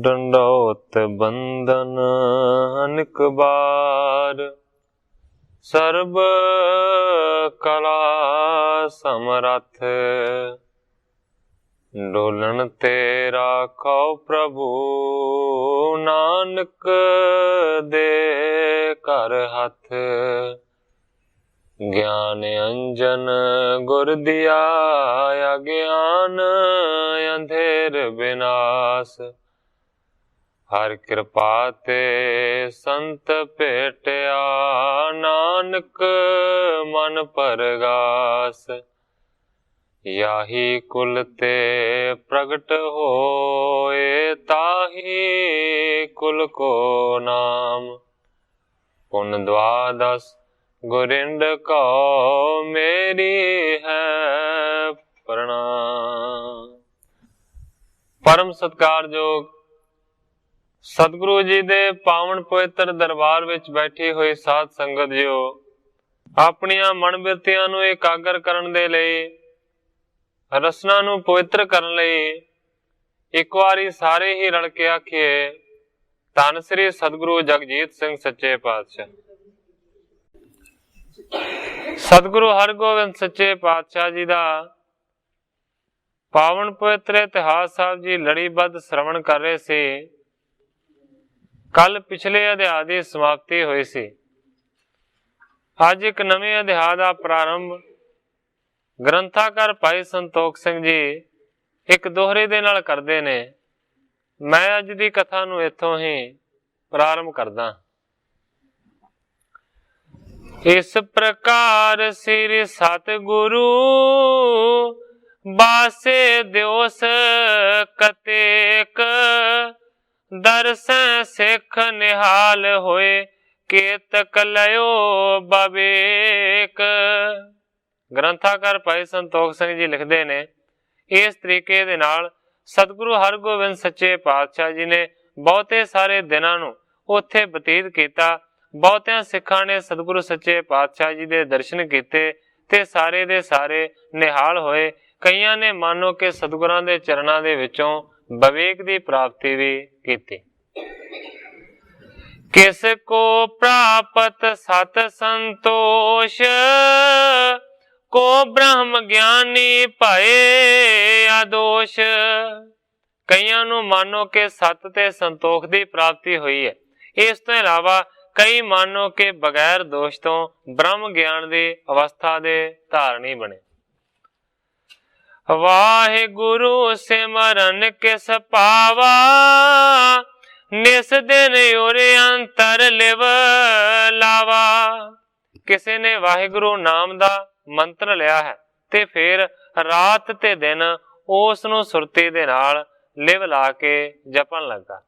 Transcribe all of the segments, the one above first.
ਡੰਡੌਤ ਬੰਦਨ ਅਨਕ ਬਾਰ, ਸਰਬ ਕਲਾ ਸਮਰੱਥ, ਡੋਲਣ ਤੇ ਰਾਖੋ ਪ੍ਰਭੂ, ਨਾਨਕ ਦੇ ਘਰ ਹੱਥ। ਗਿਆਨ ਅੰਜਨ ਗੁਰ ਦਿਆ, ਅਗਿਆਨ ਅੰਧੇਰ ਵਿਨਾਸ਼, ਹਰ ਕਿਰਪਾ ਤੇ ਸੰਤ ਭੇਟਿਆ, ਨਾਨਕ ਮਨ ਪਰਗਾਸ। ਯਾਹੀ ਕੁਲ ਤੇ ਪ੍ਰਗਟ ਹੋਏ, ਤਾਹੀ ਕੁਲ ਕੋ ਨਾਮ। ਪੁਨ ਦਵਾਦਸ ਗੁਰਿੰਦ ਕਉ, ਮੇਰੀ ਹੈ ਪ੍ਰਣਾਮ। ਪਰਮ ਸਤਿਕਾਰਯੋਗ ਸਤਿਗੁਰੂ ਜੀ ਦੇ ਪਾਵਨ ਪਵਿੱਤਰ ਦਰਬਾਰ ਵਿੱਚ ਬੈਠੀ ਹੋਈ ਸਾਧ ਸੰਗਤ ਜੀਓ, ਆਪਣੀਆਂ ਮਨ ਬਿਰਤੀਆਂ ਨੂੰ ਇਕਾਗਰ ਕਰਨ ਦੇ ਲਈ, ਰਸਨਾ ਨੂੰ ਪਵਿੱਤਰ ਕਰਨ ਲਈ ਇੱਕ ਵਾਰੀ ਸਾਰੇ ਹੀ ਰਲ ਕੇ ਆਖੀਏ, ਧੰਨ ਸ੍ਰੀ ਸਤਿਗੁਰੂ ਜਗਜੀਤ ਸਿੰਘ ਸੱਚੇ ਪਾਤਸ਼ਾਹ। ਸਤਿਗੁਰੂ ਹਰਗੋਬਿੰਦ ਸੱਚੇ ਪਾਤਸ਼ਾਹ ਜੀ ਦਾ ਪਾਵਨ ਪਵਿੱਤਰ ਇਤਿਹਾਸ ਸਾਹਿਬ ਜੀ ਲੜੀਬੱਧ ਸ਼੍ਰਵਣ ਕਰ ਰਹੇ ਸੀ। ਕੱਲ ਪਿਛਲੇ ਅਧਿਆਇ ਦੀ ਸਮਾਪਤੀ ਹੋਈ ਸੀ। ਅੱਜ ਇੱਕ ਨਵੇਂ ਅਧਿਆਇ ਦਾ ਪ੍ਰਾਰੰਭ ਗ੍ਰੰਥਾਕਾਰ ਭਾਈ ਸੰਤੋਖ ਸਿੰਘ ਜੀ ਇੱਕ ਦੋਹਰੇ ਦੇ ਨਾਲ ਕਰਦੇ ਨੇ। ਮੈਂ ਅੱਜ ਦੀ ਕਥਾ ਨੂੰ ਇੱਥੋਂ ਹੀ ਪ੍ਰਾਰੰਭ ਕਰਦਾ। ਇਸ ਪ੍ਰਕਾਰ ਸ੍ਰੀ ਸਤਿਗੁਰੂ ਬਾਸੇ ਦਿਓਸ ਕਤੇਕ, ਦਰਸੈ ਸਿੱਖ ਨਿਹਾਲ ਹੋਏ, ਕੇਤਕ ਲਿਓ ਬਵੇਕ। ਗ੍ਰੰਥਾਕਾਰ ਭਾਈ ਸੰਤੋਖ ਸਿੰਘ ਜੀ ਲਿਖਦੇ ਨੇ, ਇਸ ਤਰੀਕੇ ਦੇ ਨਾਲ ਸਤਿਗੁਰੂ ਹਰਗੋਬਿੰਦ ਸੱਚੇ ਪਾਤਸ਼ਾਹ ਜੀ ਨੇ ਬਹੁਤੇ ਸਾਰੇ ਦਿਨਾਂ ਨੂੰ ਉੱਥੇ ਬਤੀਤ ਕੀਤਾ। ਬਹੁਤਿਆਂ ਸਿੱਖਾਂ ਨੇ ਸਤਿਗੁਰੂ ਸੱਚੇ ਪਾਤਸ਼ਾਹ ਜੀ ਦੇ ਦਰਸ਼ਨ ਕੀਤੇ ਤੇ ਸਾਰੇ ਦੇ ਸਾਰੇ ਨਿਹਾਲ ਹੋਏ। ਕਈਆਂ ਨੇ ਮਾਨੋ ਕਿ ਸਤਿਗੁਰਾਂ ਦੇ ਚਰਨਾਂ ਦੇ ਵਿੱਚੋਂ ਵਿਵੇਕ ਦੀ ਪ੍ਰਾਪਤੀ ਵੀ ਕੀਤੀ। ਕਿਸ ਕੋ ਪ੍ਰਾਪਤ ਸਤ ਸੰਤੋਸ਼, ਕੋ ਬ੍ਰਹਮ ਗਿਆਨੀ ਭਏ ਅਦੋਸ਼। ਕਈਆਂ ਨੂੰ ਮਾਨੋ ਕਿ ਸਤ ਤੇ ਸੰਤੋਖ ਦੀ ਪ੍ਰਾਪਤੀ ਹੋਈ ਹੈ। ਇਸ ਤੋਂ ਇਲਾਵਾ ਕਈ ਮਾਨੋ ਕਿ ਬਗੈਰ ਦੋਸ਼ ਤੋਂ ਬ੍ਰਹਮ ਗਿਆਨ ਦੀ ਅਵਸਥਾ ਦੇ ਧਾਰਨੀ ਬਣੇ। ਵਾਹਿਗੁਰੂ ਸਿਮਰਨ ਕਿਸ ਪਾਵਾ, ਨਿਸ ਦਿਨ ਉਰੇ ਅੰਤਰ ਲਿਵ ਲਾਵਾ। ਕਿਸੇ ਨੇ ਵਾਹਿਗੁਰੂ ਨਾਮ ਦਾ ਮੰਤਰ ਲਿਆ ਹੈ ਤੇ ਫਿਰ ਰਾਤ ਤੇ ਦਿਨ ਉਸ ਨੂੰ ਸੁਰਤੀ ਦੇ ਨਾਲ ਲਿਵ ਲਾ ਕੇ ਜਪਣ ਲੱਗਾ।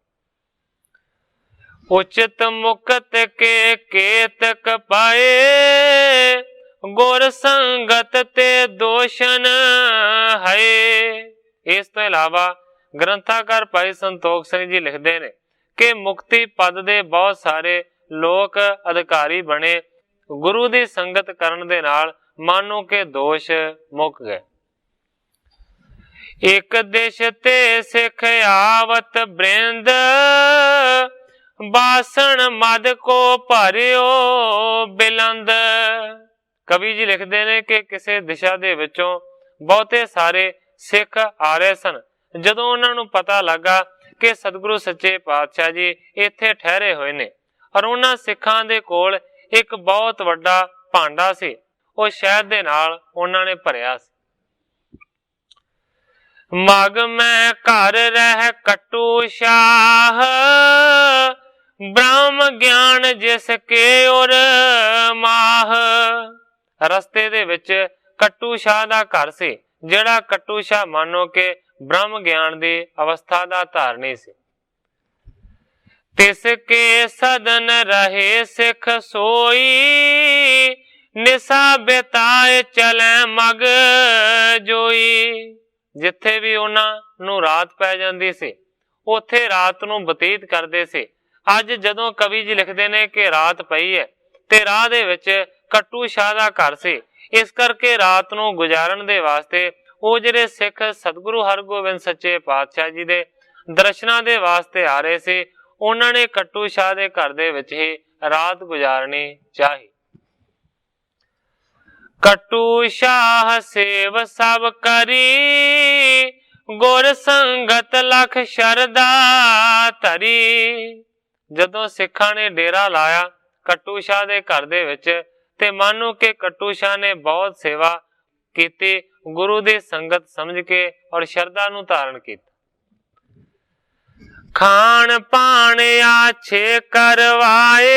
ਉਚਿਤ ਮੁਕਤ ਕੇ ਕੇਤਕ ਪਾਏ, ਗੁਰ ਸੰਗਤ ਤੇ ਦੋਸ਼ਨ ਹੈ। ਇਸ ਤੋਂ ਇਲਾਵਾ ਗ੍ਰੰਥਾਕਾਰ ਭਾਈ ਸੰਤੋਖ ਸਿੰਘ ਜੀ ਲਿਖਦੇ ਨੇ ਕਿ ਮੁਕਤੀ ਪਦ ਦੇ ਬਹੁਤ ਸਾਰੇ ਲੋਕ ਅਧਿਕਾਰੀ ਬਣੇ। ਗੁਰੂ ਦੀ ਸੰਗਤ ਕਰਨ ਦੇ ਨਾਲ ਮਾਨੋ ਕਿ ਦੋਸ਼ ਮੁੱਕ ਗਏ। ਇੱਕ ਦੇਸ਼ ਤੇ ਸਿੱਖ ਆਵਤ ਬ੍ਰਿੰਦ, ਬਾਸਣ ਮਦ ਕੋ ਭਰਿਓ ਬਿਲੰਦ। ਕਵੀ ਜੀ ਲਿਖਦੇ ਨੇ ਕਿ ਕਿਸੇ ਦਿਸ਼ਾ ਦੇ ਵਿੱਚੋਂ ਬਹੁਤੇ ਸਾਰੇ ਸਿੱਖ ਆ ਰਹੇ ਸਨ। ਜਦੋਂ ਉਹਨਾਂ ਨੂੰ ਪਤਾ ਲੱਗਾ ਕਿ ਸਤਿਗੁਰੂ ਸੱਚੇ ਪਾਤਸ਼ਾਹ ਜੀ ਇੱਥੇ ਠਹਿਰੇ ਹੋਏ ਨੇ ਔਰ ਉਹਨਾਂ ਸਿੱਖਾਂ ਦੇ ਕੋਲ ਇੱਕ ਬਹੁਤ ਵੱਡਾ ਭਾਂਡਾ ਸੀ, ਉਹ ਸ਼ਹਿਦ ਦੇ ਨਾਲ ਉਹਨਾਂ ਨੇ ਭਰਿਆ ਸੀ। ਮਗ ਮੈਂ ਘਰ ਰਹਿ ਕਟੂ ਸ਼ਾਹ, ਬ੍ਰਹਮ ਗਿਆਨ ਜਿਸ ਕੇ ਉਰ ਮਾਹ। ਰਸਤੇ ਦੇ ਵਿੱਚ ਕੱਟੂ ਸ਼ਾਹ ਦਾ ਘਰ ਸੀ, ਜਿਹੜਾ ਕੱਟੂ ਸ਼ਾਹ ਮਾਨੋ ਕਿ ਬ੍ਰਹਮ ਗਿਆਨ ਦੀ ਅਵਸਥਾ ਦਾ ਧਾਰਨੀ ਸੀ। ਤਿਸ ਕੇ ਸਦਨ ਰਹੇ ਸਿੱਖ ਸੋਈ, ਨਿਸਾ ਬਿਤਾਏ ਚਲੇ ਮਗ ਜੋਈ। ਜਿੱਥੇ ਵੀ ਉਹਨਾਂ ਨੂੰ ਰਾਤ ਪੈ ਜਾਂਦੀ ਸੀ ਉੱਥੇ ਰਾਤ ਨੂੰ ਬਤੀਤ ਕਰਦੇ ਸੀ। ਅੱਜ ਜਦੋਂ ਕਵੀ ਜੀ ਲਿਖਦੇ ਨੇ ਕਿ ਰਾਤ ਪਈ ਹੈ ਤੇ ਰਾਹ ਦੇ ਵਿੱਚ ਕੱਟੂ ਸ਼ਾਹ ਦਾ ਘਰ ਸੀ, ਇਸ ਕਰਕੇ ਰਾਤ ਨੂੰ ਗੁਜ਼ਾਰਨ ਦੇ ਵਾਸਤੇ ਉਹ ਜਿਹੜੇ ਸਿੱਖ ਸਤਿਗੁਰੂ ਹਰਗੋਬਿੰਦ ਸੱਚੇ ਪਾਤਸ਼ਾਹ ਜੀ ਦੇ ਦਰਸ਼ਨਾਂ ਦੇ ਵਾਸਤੇ ਆ ਰਹੇ ਸੀ, ਉਹਨਾਂ ਨੇ ਕੱਟੂ ਸ਼ਾਹ ਦੇ ਘਰ ਦੇ ਵਿੱਚ ਹੀ ਰਾਤ ਗੁਜ਼ਾਰਨੀ ਚਾਹੀ। ਕੱਟੂ ਸ਼ਾਹ ਸੇਵ ਸਭ ਕਰੀ, ਗੁਰ ਸੰਗਤ ਲਖ ਸ਼ਰਦਾ ਧਰੀ। ਜਦੋਂ ਸਿੱਖਾਂ ਨੇ ਡੇਰਾ ਲਾਇਆ ਕੱਟੂ ਸ਼ਾਹ ਦੇ ਘਰ ਦੇ ਵਿੱਚ, ਤੇ ਮਾਨੋ ਕਿ ਕੱਟੂ ਸ਼ਾਹ ਨੇ ਬਹੁਤ ਸੇਵਾ ਕੀਤੀ, ਗੁਰੂ ਦੀ ਸੰਗਤ ਸਮਝ ਕੇ ਔਰ ਸ਼ਰਧਾ ਨੂੰ ਧਾਰਨ ਕੀਤਾ। ਖਾਣ ਪਾਣ ਆਛੇ ਕਰਵਾਏ,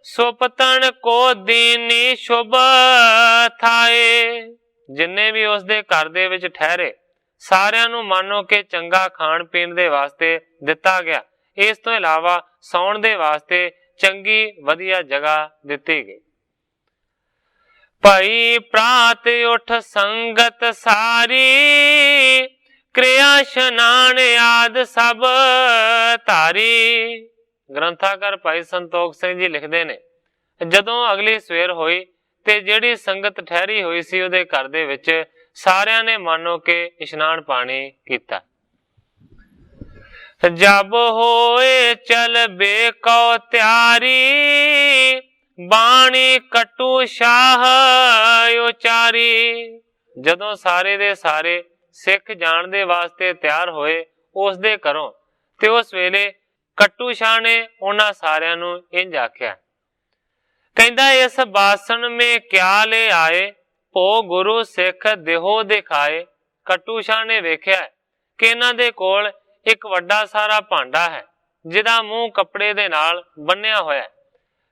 ਸੁਪਤਨ ਕੋ ਦੀਨੀ ਸ਼ੁਭ ਥਾਏ। ਜਿੰਨੇ ਵੀ ਉਸਦੇ ਘਰ ਦੇ ਵਿੱਚ ਠਹਿਰੇ ਸਾਰਿਆਂ ਨੂੰ ਮਾਨੋ ਕਿ ਚੰਗਾ ਖਾਣ ਪੀਣ ਦੇ ਵਾਸਤੇ ਦਿੱਤਾ ਗਿਆ। ਇਸ ਤੋਂ ਇਲਾਵਾ ਸੌਣ ਦੇ ਵਾਸਤੇ ਚੰਗੀ ਵਧੀਆ ਜਗ੍ਹਾ ਦਿੱਤੀ ਗਈ। ਭਾਈ ਪ੍ਰਾਤ ਉਠ ਸੰਗਤ ਸਾਰੀ, ਕਿਰਿਆ ਇਸ਼ਨਾਨ ਆਦਿ ਸਭ ਧਾਰੀ। ਗ੍ਰੰਥਾਕਾਰ ਭਾਈ ਸੰਤੋਖ ਸਿੰਘ ਜੀ ਲਿਖਦੇ ਨੇ, ਜਦੋਂ ਅਗਲੀ ਸਵੇਰ ਹੋਈ ਤੇ ਜਿਹੜੀ ਸੰਗਤ ਠਹਿਰੀ ਹੋਈ ਸੀ ਉਹਦੇ ਘਰ ਦੇ ਵਿੱਚ ਸਾਰਿਆਂ ਨੇ ਮਾਨੋ ਕਿ ਇਸ਼ਨਾਨ ਪਾਣੀ ਕੀਤਾ। ਜਬ ਹੋਏ ਚਲ ਬੇਕਉ ਤਿਆਰੀ, ਬਾਣੀ ਕੱਟੂ ਸ਼ਾਹ ਉਚਾਰੀ। ਜਦੋਂ ਸਾਰੇ ਦੇ ਸਾਰੇ ਸਿੱਖ ਜਾਣ ਦੇ ਵਾਸਤੇ ਤਿਆਰ ਹੋਏ ਉਸ ਦੇ ਘਰੋਂ, ਤੇ ਉਸ ਵੇਲੇ ਕੱਟੂ ਸ਼ਾਹ ਨੇ ਉਹਨਾਂ ਸਾਰਿਆਂ ਨੂੰ ਇੰਝ ਆਖਿਆ, ਕਹਿੰਦਾ ਇਸ ਬਾਸਣ ਮੇ ਕਿਆ ਲੈ ਆਏ, ਭੋ ਗੁਰੂ ਸਿੱਖ ਦੇਹੋ ਦਿਖਾਏ। ਕੱਟੂ ਸ਼ਾਹ ਨੇ ਵੇਖਿਆ ਕਿ ਇਹਨਾਂ ਦੇ ਕੋਲ ਇੱਕ ਵੱਡਾ ਸਾਰਾ ਭਾਂਡਾ ਹੈ ਜਿਹਦਾ ਮੂੰਹ ਕੱਪੜੇ ਦੇ ਨਾਲ ਬੰਨਿਆ ਹੋਇਆ।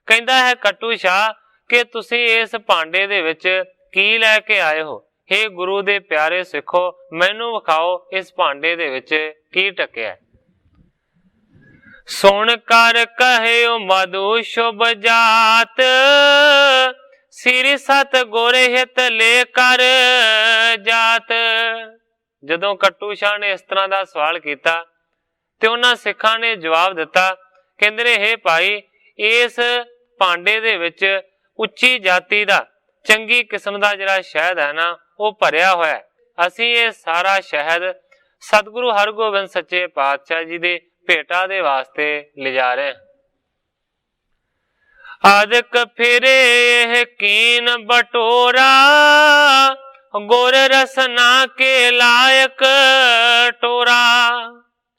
ਕਹਿੰਦਾ ਹੈ ਕੱਟੂ ਸ਼ਾਹ ਕਿ ਤੁਸੀਂ ਇਸ ਭਾਂਡੇ ਦੇ ਵਿੱਚ ਕੀ ਲੈ ਕੇ ਆਏ ਹੋ? ਹੇ ਗੁਰੂ ਦੇ ਪਿਆਰੇ ਸਿੱਖੋ, ਮੈਨੂੰ ਵਿਖਾਓ ਇਸ ਭਾਂਡੇ ਦੇ ਵਿੱਚ ਕੀ ਟਕਿਆ। ਸੁਣ ਕਰ ਕਹਿਓ ਮਧੂ ਸ਼ੁਭ ਜਾਤ, ਸ੍ਰੀ ਸਤ ਗੁਰ ਹਿਤ ਲੈ ਕਰ ਜਾਤ। ਜਦੋਂ ਕੱਟੂ ਸ਼ਾਹ ਨੇ ਇਸ ਤਰ੍ਹਾਂ ਦਾ ਸਵਾਲ ਕੀਤਾ ਤੇ ਉਹਨਾਂ ਸਿੱਖਾਂ ਨੇ ਜਵਾਬ ਦਿੱਤਾ, ਕਹਿੰਦੇ ਨੇ ਹੇ ਭਾਈ, ਇਸ ਭਾਂਡੇ ਦੇ ਵਿੱਚ ਉੱਚੀ ਜਾਤੀ ਦਾ ਚੰਗੀ ਕਿਸਮ ਦਾ ਜਿਹੜਾ ਸ਼ਹਿਦ ਹੈ ਨਾ ਉਹ ਭਰਿਆ ਹੋਇਆ ਹੈ। ਅਸੀਂ ਇਹ ਸਾਰਾ ਸ਼ਹਿਦ ਸਤਿਗੁਰੂ ਹਰਗੋਬਿੰਦ ਸੱਚੇ ਪਾਤਸ਼ਾਹ ਜੀ ਦੇ ਭੇਟਾ ਦੇ ਵਾਸਤੇ ਲਿਜਾ ਰਹੇ ਹਾਂ। ਆਦਿਕ ਫਿਰੇ ਇਹ ਕੀਨ ਬਟੋਰਾ, ਗੁਰ ਰਸਨਾ ਕੇ ਲਾਇਕ ਟੋਰਾ।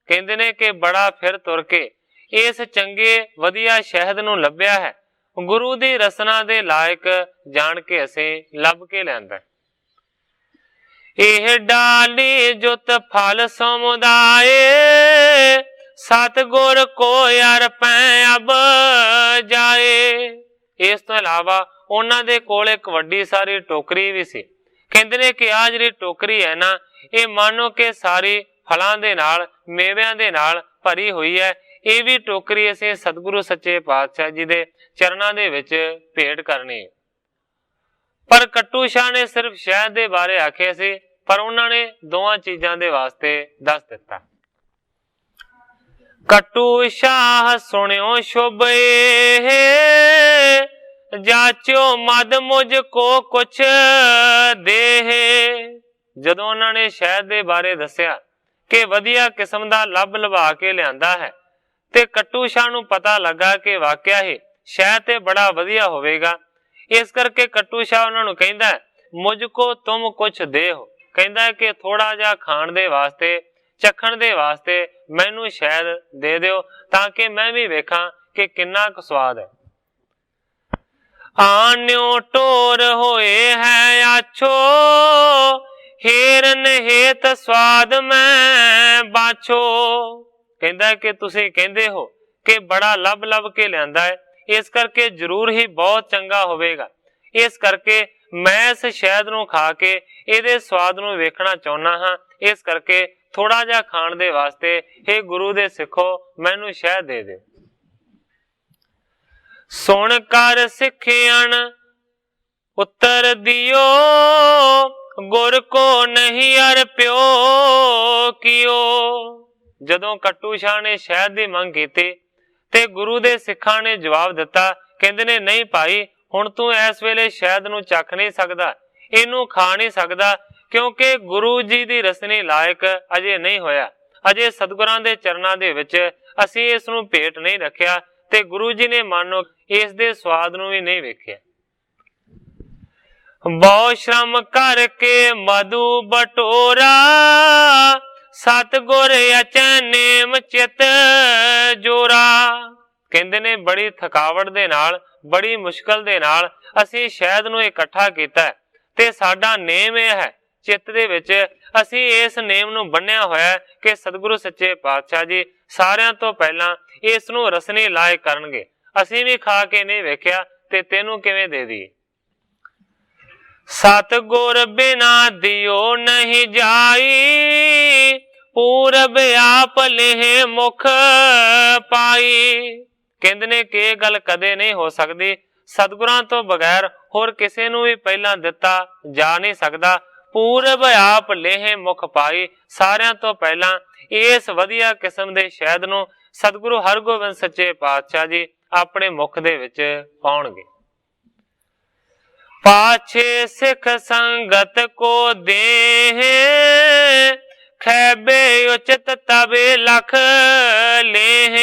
ਕਹਿੰਦੇ ਨੇ ਕਿ ਬੜਾ ਫਿਰ ਤੁਰ ਕੇ ਇਸ ਚੰਗੇ ਵਧੀਆ ਸ਼ਹਿਦ ਨੂੰ ਲੱਭਿਆ ਹੈ, ਗੁਰੂ ਦੀ ਰਸਨਾ ਦੇ ਲਾਇਕ ਜਾਣ ਕੇ ਅਸੀਂ ਲੱਭ ਕੇ ਲਿਆਂਦਾ। ਇਹ ਡਾਲੀ ਜੁਤ ਫਲ ਸਮੁਦਾਏ, ਸਤਿਗੁਰ ਕੋ ਅਰਪੈ ਅਬ ਜਾਏ। ਇਸ ਤੋਂ ਇਲਾਵਾ ਉਹਨਾਂ ਦੇ ਕੋਲ ਇੱਕ ਵੱਡੀ ਸਾਰੀ ਟੋਕਰੀ ਵੀ ਸੀ। ਕਹਿੰਦੇ ਨੇ ਕਿ ਆਹ ਜਿਹੜੀ ਟੋਕਰੀ ਹੈ ਨਾ, ਇਹ ਮਾਨੋ ਕਿ ਸਾਰੀ ਫਲਾਂ ਦੇ ਨਾਲ ਮੇਵਿਆਂ ਦੇ ਨਾਲ ਭਰੀ ਹੋਈ ਹੈ। ਇਹ ਵੀ ਟੋਕਰੀ ਅਸੀਂ ਸਤਿਗੁਰੂ ਸੱਚੇ ਪਾਤਸ਼ਾਹ ਜੀ ਦੇ ਚਰਨਾਂ ਦੇ ਵਿੱਚ ਭੇਟ ਕਰਨੀ। ਪਰ ਕੱਟੂ ਸ਼ਾਹ ਨੇ ਸਿਰਫ ਸ਼ਹਿਦ ਦੇ ਬਾਰੇ ਆਖਿਆ ਸੀ, ਪਰ ਉਹਨਾਂ ਨੇ ਦੋਵਾਂ ਚੀਜ਼ਾਂ ਦੇ ਵਾਸਤੇ ਦੱਸ ਦਿੱਤਾ। ਕੱਟੂ ਸ਼ਾਹ ਸੁਣਿਓ ਸ਼ੁਭ ਇਹ, ਜਾਚਿਓ ਮਦ ਮੁਝ ਕੋ ਕੁਛ ਦੇਹ। ਜਦੋਂ ਉਹਨਾਂ ਨੇ ਸ਼ਹਿਦ ਦੇ ਬਾਰੇ ਦੱਸਿਆ ਕਿ ਵਧੀਆ ਕਿਸਮ ਦਾ ਲੱਭ ਲਵਾ ਕੇ ਲਿਆਂਦਾ ਹੈ, ਤੇ ਕੱਟੂ ਸ਼ਾਹ ਨੂੰ ਪਤਾ ਲੱਗਾ ਕਿ ਵਾਕਿਆ ਹੀ ਸ਼ਹਿਦ ਤੇ ਬੜਾ ਵਧੀਆ ਹੋਵੇਗਾ। ਇਸ ਕਰਕੇ ਕੱਟੂ ਸ਼ਾਹ ਉਹਨਾਂ ਨੂੰ ਕਹਿੰਦਾ, ਮੁਝ ਕੋ ਤੁਮ ਕੁਛ ਦੇ ਹੋ। ਕਹਿੰਦਾ ਕਿ ਥੋੜਾ ਜਿਹਾ ਖਾਣ ਦੇ ਵਾਸਤੇ, ਚਖਣ ਦੇ ਵਾਸਤੇ ਮੈਨੂੰ ਸ਼ਹਿਦ ਦੇ ਦਿਓ, ਤਾਂ ਕਿ ਮੈਂ ਵੀ ਵੇਖਾਂ ਕਿ ਕਿੰਨਾ ਕੁ ਸਵਾਦ ਹੈ। ਆਨਿਓ ਟੋਰ ਹੋਏ ਹੈ ਆਛੋ, ਹੀਰਨ ਹੇਤ ਸਵਾਦ ਮੈਂ ਬਾਛੋ। ਕਹਿੰਦਾ ਕਿ ਤੁਸੀਂ ਕਹਿੰਦੇ ਹੋ ਕਿ ਬੜਾ ਲੱਭ ਲੱਭ ਕੇ ਲਿਆਂਦਾ ਹੈ, ਇਸ ਕਰਕੇ ਜ਼ਰੂਰ ਹੀ ਬਹੁਤ ਚੰਗਾ ਹੋਵੇਗਾ। ਇਸ ਕਰਕੇ ਮੈਂ ਇਸ ਸ਼ਹਿਦ ਨੂੰ ਖਾ ਕੇ ਇਹਦੇ ਸਵਾਦ ਨੂੰ ਵੇਖਣਾ ਚਾਹੁੰਦਾ ਹਾਂ। ਇਸ ਕਰਕੇ ਥੋੜਾ ਜਿਹਾ ਖਾਣ ਦੇ ਵਾਸਤੇ ਹੇ ਗੁਰੂ ਦੇ ਸਿੱਖੋ ਮੈਨੂੰ ਸ਼ਹਿਦ ਦੇ ਦਿਓ। ਸੁਣ ਕਰ ਸਿੱਖਿਆਣ ਉੱਤਰ ਦਿਓ, ਗੁਰ ਕੋ ਨਹੀਂ ਅਰਪਿਓ ਕੀਓ। ਜਦੋਂ ਕੱਟੂ ਸ਼ਾਹ ਨੇ ਸ਼ਹਿਦ ਦੀ ਮੰਗ ਕੀਤੀ ਤੇ ਗੁਰੂ ਦੇ ਸਿੱਖਾਂ ਨੇ ਜਵਾਬ ਦਿੱਤਾ, ਕਹਿੰਦੇ ਨੇ ਨਹੀਂ ਭਾਈ, ਹੁਣ ਤੂੰ ਇਸ ਵੇਲੇ ਸ਼ਹਿਦ ਨੂੰ ਚੱਖ ਨਹੀਂ ਸਕਦਾ, ਇਹਨੂੰ ਖਾ ਨਹੀਂ ਸਕਦਾ, ਕਿਉਂਕਿ ਗੁਰੂ ਜੀ ਦੀ ਰਸਨੀ ਲਾਇਕ ਅਜੇ ਨਹੀਂ ਹੋਇਆ। ਅਜੇ ਸਤਿਗੁਰਾਂ ਦੇ ਚਰਨਾਂ ਦੇ ਵਿੱਚ ਅਸੀਂ ਇਸ ਨੂੰ ਭੇਟ ਨਹੀਂ ਰੱਖਿਆ ਤੇ ਗੁਰੂ ਜੀ ਨੇ ਮਾਨੋ ਇਸ ਦੇ ਸਵਾਦ ਨੂੰ ਵੀ ਨਹੀਂ ਵੇਖਿਆ। ਬਹੁ ਸ਼ਰਮ ਕਰਕੇ ਮਧੂ ਬਟੋਰਾ, ਸਤਿਗੁਰ ਅਚੈ ਨੇਮ ਚਿਤ ਜੋਰਾ। ਕਹਿੰਦੇ ਨੇ ਬੜੀ ਥਕਾਵਟ ਦੇ ਨਾਲ, ਬੜੀ ਮੁਸ਼ਕਲ ਦੇ ਨਾਲ ਅਸੀਂ ਸ਼ਹਿਦ ਨੂੰ ਇਕੱਠਾ ਕੀਤਾ ਤੇ ਸਾਡਾ ਨੇਮ ਇਹ ਹੈ, ਚਿੱਤ ਦੇ ਵਿੱਚ ਅਸੀਂ ਇਸ ਨੇਮ ਨੂੰ ਬੰਨਿਆ ਹੋਇਆ ਕਿ ਸਤਿਗੁਰੂ ਸੱਚੇ ਪਾਤਸ਼ਾਹ ਜੀ ਸਾਰਿਆਂ ਤੋਂ ਪਹਿਲਾਂ ਇਸ ਨੂੰ ਰਸਨੀ ਲਾਇਕ ਕਰਨਗੇ। ਅਸੀਂ ਵੀ ਖਾ ਕੇ ਨਹੀਂ ਵੇਖਿਆ ਤੇ ਤੈਨੂੰ ਕਿਵੇਂ ਦੇ ਦਈਏ। ਸਤਿਗੁਰ ਬਿਨਾ ਦਿਓ ਨਹੀਂ ਜਾਈ, ਪੂਰਬ ਆਪ ਲੇਹ ਮੁਖ ਪਾਈ। ਕਹਿੰਦੇ ਨੇ ਕਿ ਇਹ ਗੱਲ ਕਦੇ ਨਹੀਂ ਹੋ ਸਕਦੀ, ਸਤਿਗੁਰਾਂ ਤੋਂ ਬਗੈਰ ਹੋਰ ਕਿਸੇ ਨੂੰ ਵੀ ਪਹਿਲਾਂ ਦਿੱਤਾ ਜਾ ਨਹੀਂ ਸਕਦਾ। ਪੂਰਬ ਆਪ ਲੇਹ ਮੁਖ ਪਾਈ, ਸਾਰਿਆਂ ਤੋਂ ਪਹਿਲਾਂ ਇਸ ਵਧੀਆ ਕਿਸਮ ਦੇ ਸ਼ਹਿਦ ਨੂੰ ਸਤਿਗੁਰੂ ਹਰਗੋਬਿੰਦ ਸੱਚੇ ਪਾਤਸ਼ਾਹ ਜੀ ਆਪਣੇ ਮੁਖ ਦੇ ਵਿੱਚ ਪਾਉਣਗੇ। ਪਾਛੇ ਸਿੱਖ ਸੰਗਤ ਕੋ ਦੇਹ, ਖੈਬੇ ਉਚਿਤ ਤਬੇ ਲਖ ਲੇਹ।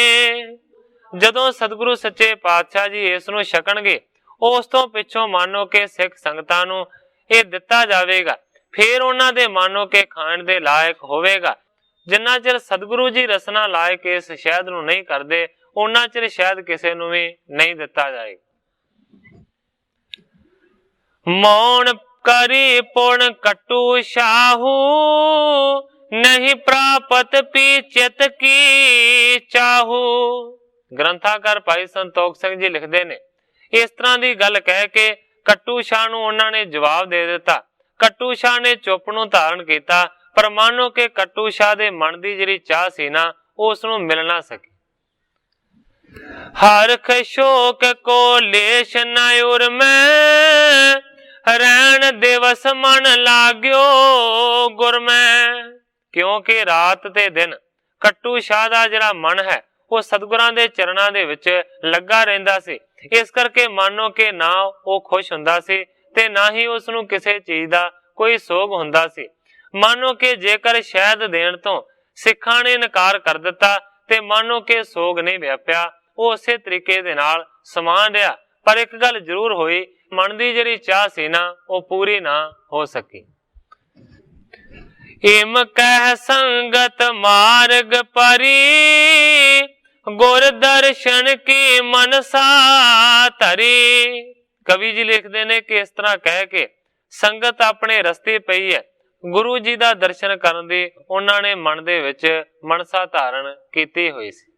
ਜਦੋਂ ਸਤਿਗੁਰੂ ਸੱਚੇ ਪਾਤਸ਼ਾਹ ਜੀ ਇਸ ਨੂੰ ਛਕਣਗੇ, ਉਸ ਤੋਂ ਪਿੱਛੋਂ ਮਾਨੋ ਕਿ ਸਿੱਖ ਸੰਗਤਾਂ ਨੂੰ ਇਹ ਦਿੱਤਾ ਜਾਵੇਗਾ, ਫਿਰ ਉਹਨਾਂ ਦੇ ਮਾਨੋ ਕਿ ਖਾਣ ਦੇ ਲਾਇਕ ਹੋਵੇਗਾ। ਜਿੰਨਾ ਚਿਰ ਸਤਿਗੁਰੂ ਜੀ ਰਸਨਾ ਲਾਇਕ ਇਸ ਸ਼ਹਿਦ ਨੂੰ ਨਹੀਂ ਕਰਦੇ, ਉਹਨਾਂ ਚਿਰ ਸ਼ਹਿਦ ਕਿਸੇ ਨੂੰ ਵੀ ਨਹੀਂ ਦਿੱਤਾ ਜਾਏਗਾ। ਮੌਣ ਕਰੀ ਪੁਣ ਕਟੂ ਸ਼ਾਹੂ, ਨਹੀਂ ਪ੍ਰਾਪਤ ਪੀ ਚਿਤ ਕੀ ਚਾਹੂ। ਗ੍ਰੰਥਾਕਾਰ ਭਾਈ ਸੰਤੋਖ ਸਿੰਘ ਜੀ ਲਿਖਦੇ ਨੇ, ਇਸ ਤਰ੍ਹਾਂ ਦੀ ਗੱਲ ਕਹਿ ਕੇ ਕੱਟੂ ਸ਼ਾਹ ਨੂੰ ਉਹਨਾਂ ਨੇ ਜਵਾਬ ਦੇ ਦਿੱਤਾ। ਕੱਟੂ ਸ਼ਾਹ ਨੇ ਚੁੱਪ ਨੂੰ ਧਾਰਨ ਕੀਤਾ, ਪਰ ਮਾਨੋ ਕਿ ਕੱਟੂ ਸ਼ਾਹ ਦੇ ਮਨ ਦੀ ਜਿਹੜੀ ਚਾਹ ਸੀ ਨਾ, ਉਸ ਨੂੰ ਮਿਲ ਨਾ ਸਕੀ। ਹਰਖ ਸ਼ੋਕ ਕੋ ਲੇਸ਼ ਨ ਉਰ ਮੈਂ, ਰਹਿਣ ਦਿਵਸ ਮਨ ਲਾਗਿਓ ਗੁਰ ਮੈਂ। ਕਿਉਂਕਿ ਰਾਤ ਤੇ ਦਿਨ ਕੱਟੂ ਸ਼ਾਹ ਦਾ ਜਿਹੜਾ ਮਨ ਹੈ ਉਹ ਸਤਿਗੁਰਾਂ ਦੇ ਚਰਨਾਂ ਦੇ ਵਿੱਚ ਲੱਗਾ ਰਹਿੰਦਾ ਸੀ। ਇਸ ਕਰਕੇ ਮਾਨੋ ਕਿ ਨਾ ਉਹ ਖੁਸ਼ ਹੁੰਦਾ ਸੀ ਤੇ ਨਾ ਹੀ ਉਸ ਨੂੰ ਕਿਸੇ ਚੀਜ਼ ਦਾ ਕੋਈ ਸੋਗ ਹੁੰਦਾ ਸੀ। ਮਾਨੋ ਕਿ ਜੇਕਰ ਸ਼ਹਿਦ ਦੇਣ ਤੋਂ ਸਿੱਖਾਂ ਨੇ ਇਨਕਾਰ ਕਰ ਦਿੱਤਾ ਤੇ ਮਾਨੋ ਕਿ ਸੋਗ ਨਹੀਂ ਵਿਆਪਿਆ, ਉਹ ਉਸੇ ਤਰੀਕੇ ਦੇ ਨਾਲ ਸਮਾਨ ਰਿਹਾ। ਪਰ ਇੱਕ ਗੱਲ ਜ਼ਰੂਰ ਹੋਈ, ਮਨ ਦੀ ਜਿਹੜੀ ਚਾਹ ਸੀ ਨਾ, ਉਹ ਪੂਰੀ ਨਾ ਹੋ ਸਕੀ। ਇਮ ਕਹਿ ਸੰਗਤ ਮਾਰਗ ਪਰੀ, ਗੁਰ ਦਰਸ਼ਨ ਕੀ ਮਨਸਾ ਧਰੀ। ਕਵੀ ਜੀ ਲਿਖਦੇ ਨੇ ਕਿ ਇਸ ਤਰ੍ਹਾਂ ਕਹਿ ਕੇ ਸੰਗਤ ਆਪਣੇ ਰਸਤੇ ਪਈ ਹੈ, ਗੁਰੂ ਜੀ ਦਾ ਦਰਸ਼ਨ ਕਰਨ ਦੀ ਉਹਨਾਂ ਨੇ ਮਨ ਦੇ ਵਿੱਚ ਮਨਸਾ ਧਾਰਨ ਕੀਤੀ ਹੋਈ ਸੀ।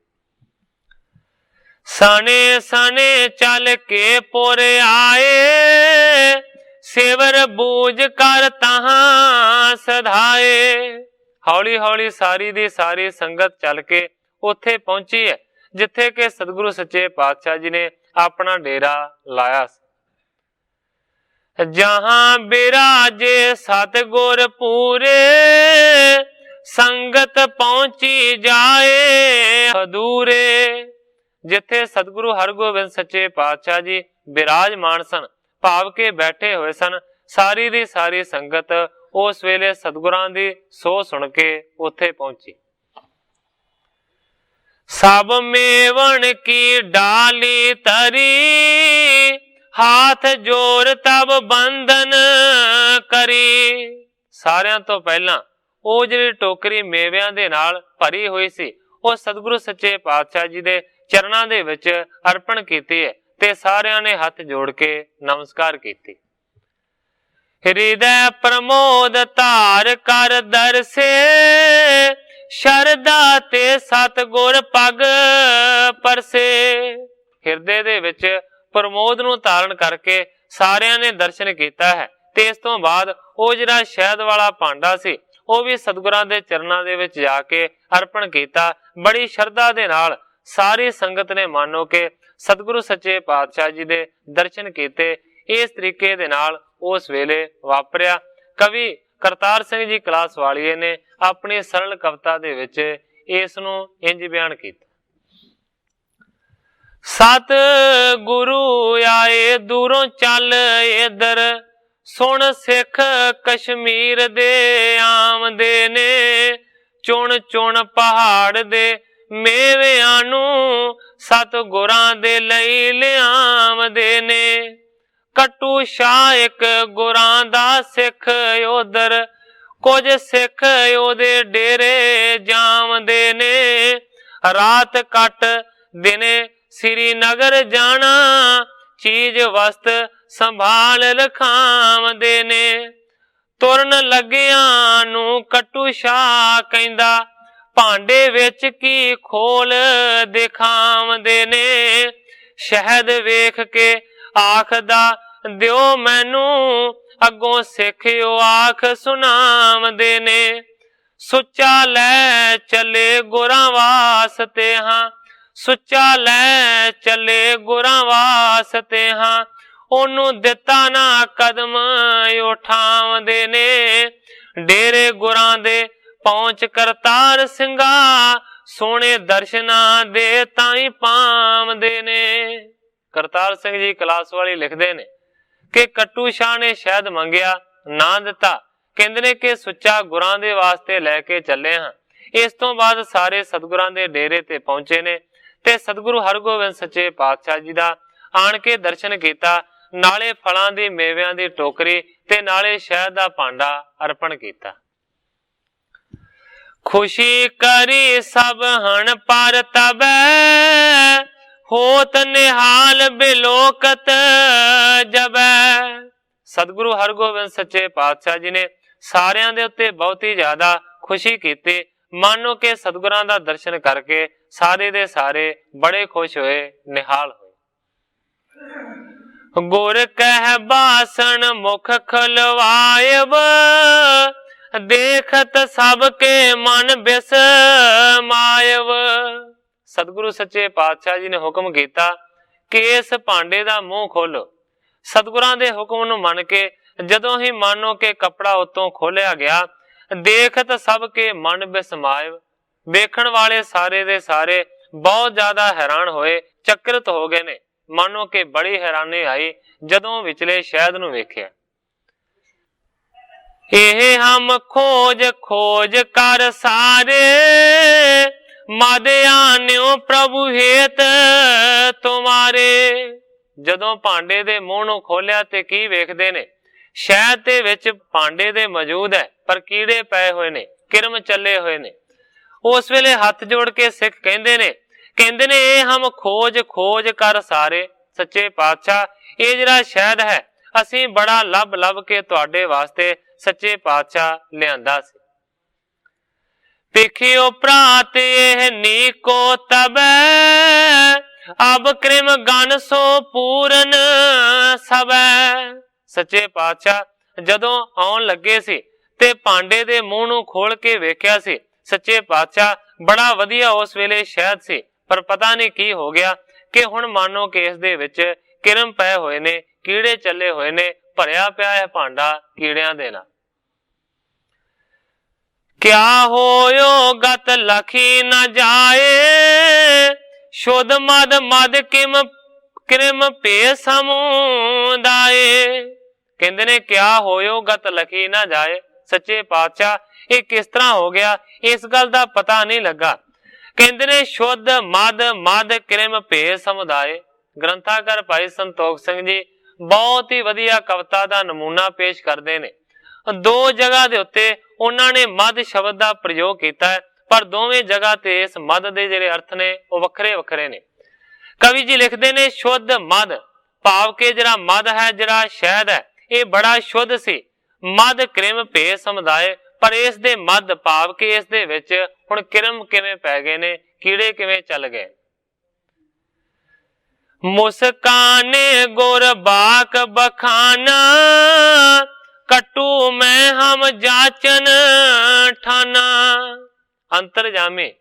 ਸਣੇ ਸਣੇ ਚੱਲ ਕੇ ਪੁਰ ਆਏ, ਸੇਵਰ ਬੂਝ ਕਰ ਤਹਾਂ ਸਧਾਏ। ਹੌਲੀ ਹੌਲੀ ਸਾਰੀ ਦੀ ਸਾਰੀ ਸੰਗਤ ਚੱਲ ਕੇ ਉੱਥੇ ਪਹੁੰਚੀ ਹੈ ਜਿੱਥੇ ਕਿ ਸਤਿਗੁਰੂ ਸੱਚੇ ਪਾਤਸ਼ਾਹ ਜੀ ਨੇ ਆਪਣਾ ਡੇਰਾ ਲਾਇਆ ਸੀ। ਜਹਾਂ ਬਿਰਾਜੇ ਸਤਿਗੁਰ ਪੂਰੇ, ਸੰਗਤ ਪਹੁੰਚੀ ਜਾਏ ਹਦੂਰੇ। ਜਿੱਥੇ ਸਤਿਗੁਰੂ ਹਰਗੋਬਿੰਦ ਸੱਚੇ ਪਾਤਸ਼ਾਹ ਜੀ ਬਿਰਾਜਮਾਨ ਸਨ, ਭਾਵ ਕੇ ਬੈਠੇ ਹੋਏ ਸਨ, ਸਾਰੀ ਦੀ ਸਾਰੀ ਸੰਗਤ ਉਸ ਵੇਲੇ ਸਤਿਗੁਰਾਂ ਦੀ ਸੋਹ ਸੁਣ ਕੇ ਉੱਥੇ ਪਹੁੰਚੀ। ਸਭ ਮੇਵਣ ਕੀ ਡਾਲੀ ਤਰੀ, ਹਾਥ ਜੋਰ ਤਬ ਬੰਧਨ ਕਰੀ। ਸਾਰਿਆਂ ਤੋਂ ਪਹਿਲਾਂ ਉਹ ਜਿਹੜੀ ਟੋਕਰੀ ਮੇਵਿਆਂ ਦੇ ਨਾਲ ਭਰੀ ਹੋਈ ਸੀ, ਉਹ ਸਤਿਗੁਰੂ ਸੱਚੇ ਪਾਤਸ਼ਾਹ ਜੀ ਦੇ ਚਰਨਾਂ ਦੇ ਵਿੱਚ ਅਰਪਣ ਕੀਤੀ ਹੈ ਤੇ ਸਾਰਿਆਂ ਨੇ ਹੱਥ ਜੋੜ ਕੇ ਨਮਸਕਾਰ ਕੀਤੀ। ਹਿਰਦੈ ਪ੍ਰਮੋਦ ਧਾਰ ਕਰ ਦਰਸੇ, ਸ਼ਰਧਾ ਤੇ ਸਤਿਗੁਰ ਪਗ ਪਰਸੇ। ਹਿਰਦੇ ਦੇ ਵਿੱਚ ਪ੍ਰਮੋਦ ਨੂੰ ਧਾਰਨ ਕਰਕੇ ਸਾਰਿਆਂ ਨੇ ਦਰਸ਼ਨ ਕੀਤਾ ਹੈ ਤੇ ਇਸ ਤੋਂ ਬਾਅਦ ਉਹ ਜਿਹੜਾ ਸ਼ਹਿਦ ਵਾਲਾ ਭਾਂਡਾ ਸੀ, ਉਹ ਵੀ ਸਤਿਗੁਰਾਂ ਦੇ ਚਰਨਾਂ ਦੇ ਵਿੱਚ ਜਾ ਕੇ ਅਰਪਣ ਕੀਤਾ। ਬੜੀ ਸ਼ਰਧਾ ਦੇ ਨਾਲ ਸਾਰੀ ਸੰਗਤ ਨੇ ਮਾਨੋ ਕਿ ਸਤਿਗੁਰੂ ਸੱਚੇ ਪਾਤਸ਼ਾਹ ਜੀ ਦੇ ਦਰਸ਼ਨ ਕੀਤੇ। ਇਸ ਤਰੀਕੇ ਦੇ ਨਾਲ ਉਸ ਵੇਲੇ ਵਾਪਰਿਆ। ਕਵੀ ਕਰਤਾਰ ਸਿੰਘ ਜੀ ਕਲਾਸ ਵਾਲੀਏ ਨੇ ਆਪਣੀ ਸਰਲ ਕਵਿਤਾ ਦੇ ਵਿੱਚ ਇਸ ਨੂੰ ਇੰਜ ਬਿਆਨ ਕੀਤਾ। ਸਤ ਗੁਰੂ ਆਏ ਦੂਰੋਂ ਚੱਲ ਇਧਰ, ਸੁਣ ਸਿੱਖ ਕਸ਼ਮੀਰ ਦੇ ਆਮਦੇ ਨੇ, ਚੁਣ ਚੁਣ ਪਹਾੜ ਦੇ ਮੇਵਿਆਂ ਨੂੰ ਸਤਿਗੁਰਾਂ ਦੇ ਲਈ ਲਿਆਵਦੇ ਨੇ। ਕੱਟੂ ਸ਼ਾਹ ਇੱਕ ਗੁਰਾਂ ਦਾ ਸਿੱਖ ਉਧਰ, ਕੁਝ ਸਿੱਖ ਉਹਦੇ ਡੇਰੇ ਜਾਵਦੇ ਨੇ। ਰਾਤ ਕੱਟ ਦਿਨੇ ਸ੍ਰੀਨਗਰ ਜਾਣਾ, ਚੀਜ਼ ਵਸਤ ਸੰਭਾਲ ਲਖਾਵਦੇ ਨੇ। ਤੁਰਨ ਲੱਗਿਆਂ ਨੂੰ ਕੱਟੂ ਸ਼ਾਹ ਕਹਿੰਦਾ, ਭਾਂਡੇ ਵਿੱਚ ਕੀ ਖੋਲ ਦਿਖਾਵਦੇ ਨੇ। ਸ਼ਹਿਦ ਵੇਖ ਕੇ ਆਖਦਾ ਦਿਓ ਮੈਨੂੰ, ਅੱਗੋਂ ਸਿੱਖਿਓ ਆਖ ਸੁਣਾਵਦੇ ਨੇ। ਸੁੱਚਾ ਲੈ ਚੱਲੇ ਗੁਰਾਂ ਵਾਸਤੇ ਹਾਂ, ਸੁੱਚਾ ਲੈ ਚੱਲੇ ਗੁਰਾਂ ਵਾਸਤੇ ਹਾਂ। ਉਹਨੂੰ ਦਿੱਤਾ ਨਾ ਕਦਮ ਉਠਾਵਦੇ ਨੇ। ਡੇਰੇ ਗੁਰਾਂ ਦੇ ਪਹੁੰਚ ਕਰਤਾਰ ਸਿੰਘਾ, ਸੋਹਣੇ ਦਰਸ਼ਨਾਂ ਦੇ ਤਾਈ ਪਾਵਦੇ ਨੇ। ਕਰਤਾਰ ਸਿੰਘ ਜੀ ਕਲਾਸ ਵਾਲੀ ਲਿਖਦੇ ਨੇ ਕਿ ਕੱਟੂ ਸ਼ਾਹ ਨੇ ਸ਼ਹਿਦ ਮੰਗਿਆ, ਨਾ ਦਿੱਤਾ। ਕਹਿੰਦੇ ਨੇ ਕਿ ਸੁੱਚਾ ਗੁਰਾਂ ਦੇ ਵਾਸਤੇ ਲੈ ਕੇ ਚੱਲੇ ਹਾਂ। ਇਸ ਤੋਂ ਬਾਅਦ ਸਾਰੇ ਸਤਿਗੁਰਾਂ ਦੇ ਡੇਰੇ ਤੇ ਪਹੁੰਚੇ ਨੇ ਤੇ ਸਤਿਗੁਰੂ ਹਰਗੋਬਿੰਦ ਸੱਚੇ ਪਾਤਸ਼ਾਹ ਜੀ ਦਾ ਆਣ ਕੇ ਦਰਸ਼ਨ ਕੀਤਾ, ਨਾਲੇ ਫਲਾਂ ਦੀ ਮੇਵਿਆਂ ਦੀ ਟੋਕਰੀ ਤੇ ਨਾਲੇ ਸ਼ਹਿਦ ਦਾ ਭਾਂਡਾ ਅਰਪਣ ਕੀਤਾ। ਖੁਸ਼ੀ ਕਰੀ ਸਭ ਹਣ ਪਰ ਤਬੈ, ਹੋਤ ਨਿਹਾਲ ਬਿਲੋਕਤ ਜਬੈ। ਸਤਿਗੁਰੂ ਹਰਗੋਬਿੰਦ ਸੱਚੇ ਪਾਤਸ਼ਾਹ ਜੀ ਨੇ ਸਾਰਿਆਂ ਦੇ ਉੱਤੇ ਬਹੁਤ ਹੀ ਜ਼ਿਆਦਾ ਖੁਸ਼ੀ ਕੀਤੀ। ਮਾਨੋ ਕਿ ਸਤਿਗੁਰਾਂ ਦਾ ਦਰਸ਼ਨ ਕਰਕੇ ਸਾਰੇ ਦੇ ਸਾਰੇ ਬੜੇ ਖੁਸ਼ ਹੋਏ, ਨਿਹਾਲ ਹੋਏ। ਗੁਰ ਕਹਿ ਬਾਸਣ ਮੁਖ ਖਲਵਾਇਬ, ਦੇਖਤ ਸਭ ਕੇ ਮਨ ਬਿਸ ਮਾਇਬ। ਸਤਿਗੁਰੂ ਸੱਚੇ ਪਾਤਸ਼ਾਹ ਜੀ ਨੇ ਹੁਕਮ ਕੀਤਾ ਕਿ ਇਸ ਭਾਂਡੇ ਦਾ ਮੂੰਹ ਖੋਲੋ। ਸਤਿਗੁਰਾਂ ਦੇ ਹੁਕਮ ਨੂੰ ਮੰਨ ਕੇ ਜਦੋਂ ਹੀ ਮਾਨੋ ਕਿ ਕੱਪੜਾ ਉਤੋਂ ਖੋਲਿਆ ਗਿਆ, ਦੇਖਤ ਸਭ ਕੇ ਮਨ ਬਿਸਮਾਇਬ। ਵੇਖਣ ਵਾਲੇ ਸਾਰੇ ਦੇ ਸਾਰੇ ਬਹੁਤ ਜ਼ਿਆਦਾ ਹੈਰਾਨ ਹੋਏ, ਚਕਿਤ ਹੋ ਗਏ ਨੇ। ਮਾਨੋ ਕਿ ਬੜੀ ਹੈਰਾਨੀ ਆਈ ਜਦੋਂ ਵਿਚਲੇ ਸ਼ਹਿਦ ਨੂੰ ਵੇਖਿਆ। ਇਹ ਹਮ ਖੋਜ ਖੋਜ ਕਰ ਸਾਰੇ, ਮਦ ਆਨਿਓ ਪ੍ਰਭੂ ਹੇਤ ਤੁਮਾਰੇ। ਜਦੋਂ ਭਾਂਡੇ ਦੇ ਮੂੰਹ ਨੂੰ ਖੋਲਿਆ ਤੇ ਕੀ ਵੇਖਦੇ ਨੇ? ਸ਼ਹਿਦ ਦੇ ਵਿੱਚ ਭਾਂਡੇ ਦੇ ਮੌਜੂਦ ਹੈ, ਪਰ ਕੀੜੇ ਪਏ ਹੋਏ ਨੇ, ਕਿਰਮ ਚੱਲੇ ਹੋਏ ਨੇ। ਉਸ ਵੇਲੇ ਹੱਥ ਜੋੜ ਕੇ ਸਿੱਖ ਕਹਿੰਦੇ ਨੇ ਇਹ ਹਮ ਖੋਜ ਖੋਜ ਕਰ ਸਾਰੇ। ਸੱਚੇ ਪਾਤਸ਼ਾਹ, ਇਹ ਜਿਹੜਾ ਸ਼ਹਿਦ ਹੈ ਅਸੀਂ ਬੜਾ ਲੱਭ ਲੱਭ ਕੇ ਤੁਹਾਡੇ ਵਾਸਤੇ ਸੱਚੇ ਪਾਤਸ਼ਾਹ ਲਿਆਂਦਾ ਸੀ। ਵੇਖਿਓ ਪ੍ਰਾਤ ਇਹ ਨੀਕੋ ਤਬੈ, ਅਬ ਕ੍ਰਿਮ ਗਨ ਸੋ ਪੂਰਨ ਸਬੈ। ਸੱਚੇ ਪਾਤਸ਼ਾਹ ਜਦੋਂ ਆਉਣ ਲੱਗੇ ਸੀ ਤੇ ਭਾਂਡੇ ਦੇ ਮੂੰਹ ਨੂੰ ਖੋਲ ਕੇ ਵੇਖਿਆ ਸੀ। ਸੱਚੇ ਪਾਤਸ਼ਾਹ, ਬੜਾ ਵਧੀਆ ਉਸ ਵੇਲੇ ਸ਼ਹਿਦ ਸੀ, ਪਰ ਪਤਾ ਨਹੀਂ ਕੀ ਹੋ ਗਿਆ ਕਿ ਹੁਣ ਮਾਨੋ ਕਿ ਇਸ ਦੇ ਵਿੱਚ ਕਿਰਮ ਪਏ ਹੋਏ ਨੇ, ਕੀੜੇ ਚੱਲੇ ਹੋਏ ਨੇ, ਭਰਿਆ ਪਿਆ ਹੈ ਭਾਂਡਾ ਕੀੜਿਆਂ ਦੇ ਨਾਲ। ਕਿਆ ਹੋਇਓ ਗਤ ਲਖੀ ਨਾ ਜਾਏ, ਸ਼ੁੱਧ ਮਦ ਮਦ ਕਿਮ ਕ੍ਰਿਮ ਭੇ ਸਮੁਦਾਏ। ਕਹਿੰਦੇ ਨੇ ਕਿਆ ਹੋਇਓ ਗਤ ਲਖੀ ਨਾ ਜਾਏ। ਸੱਚੇ ਪਾਤਸ਼ਾਹ, ਇਹ ਕਿਸ ਤਰ੍ਹਾਂ ਹੋ ਗਿਆ, ਇਸ ਗੱਲ ਦਾ ਪਤਾ ਨਹੀਂ ਲੱਗਾ। ਕਹਿੰਦੇ ਨੇ ਸ਼ੁੱਧ ਮਦ ਮਦ ਕ੍ਰਿਮ ਭੇ ਸਮੁਦਾਏ। ਗ੍ਰੰਥਾਕਾਰ ਭਾਈ ਸੰਤੋਖ ਸਿੰਘ ਜੀ ਬਹੁਤ ਹੀ ਵਧੀਆ ਕਵਿਤਾ ਦਾ ਨਮੂਨਾ ਪੇਸ਼ ਕਰਦੇ ਨੇ। ਦੋ ਜਗ੍ਹਾ ਦੇ ਉੱਤੇ ਉਹਨਾਂ ਨੇ ਮਦ ਸ਼ਬਦ ਦਾ ਪ੍ਰਯੋਗ ਕੀਤਾ ਹੈ, ਪਰ ਦੋਵੇਂ ਜਗ੍ਹਾ ਤੇ ਇਸ ਮਦ ਦੇ ਜਿਹੜੇ ਅਰਥ ਨੇ ਉਹ ਵੱਖਰੇ ਵੱਖਰੇ ਨੇ। ਕਵੀ ਜੀ ਲਿਖਦੇ ਨੇ ਸ਼ੁੱਧ ਮਦ, ਭਾਵ ਕਿ ਜਿਹੜਾ ਮਦ ਹੈ, ਜਿਹੜਾ ਸ਼ਹਿਦ ਹੈ, ਇਹ ਬੜਾ ਸ਼ੁੱਧ ਸੀ। ਮਦ ਕ੍ਰਿਮ ਭੇ ਸਮੁਦਾਏ, ਪਰ ਇਸ ਦੇ ਮਦ ਭਾਵ ਕਿ ਇਸ ਦੇ ਵਿੱਚ ਹੁਣ ਕਿਰਮ ਕਿਵੇਂ ਪੈ ਗਏ ਨੇ, ਕੀੜੇ ਕਿਵੇਂ ਚੱਲ ਗਏ। ਮੁਸਕਾਨੇ ਗੁਰ ਬਾਕ ਬਖਾਨਾ, ਕਟੂ ਮੈਂ ਹਮ ਜਾਚਨ ਠਾਨਾ। ਅੰਤਰਜਾਮੀ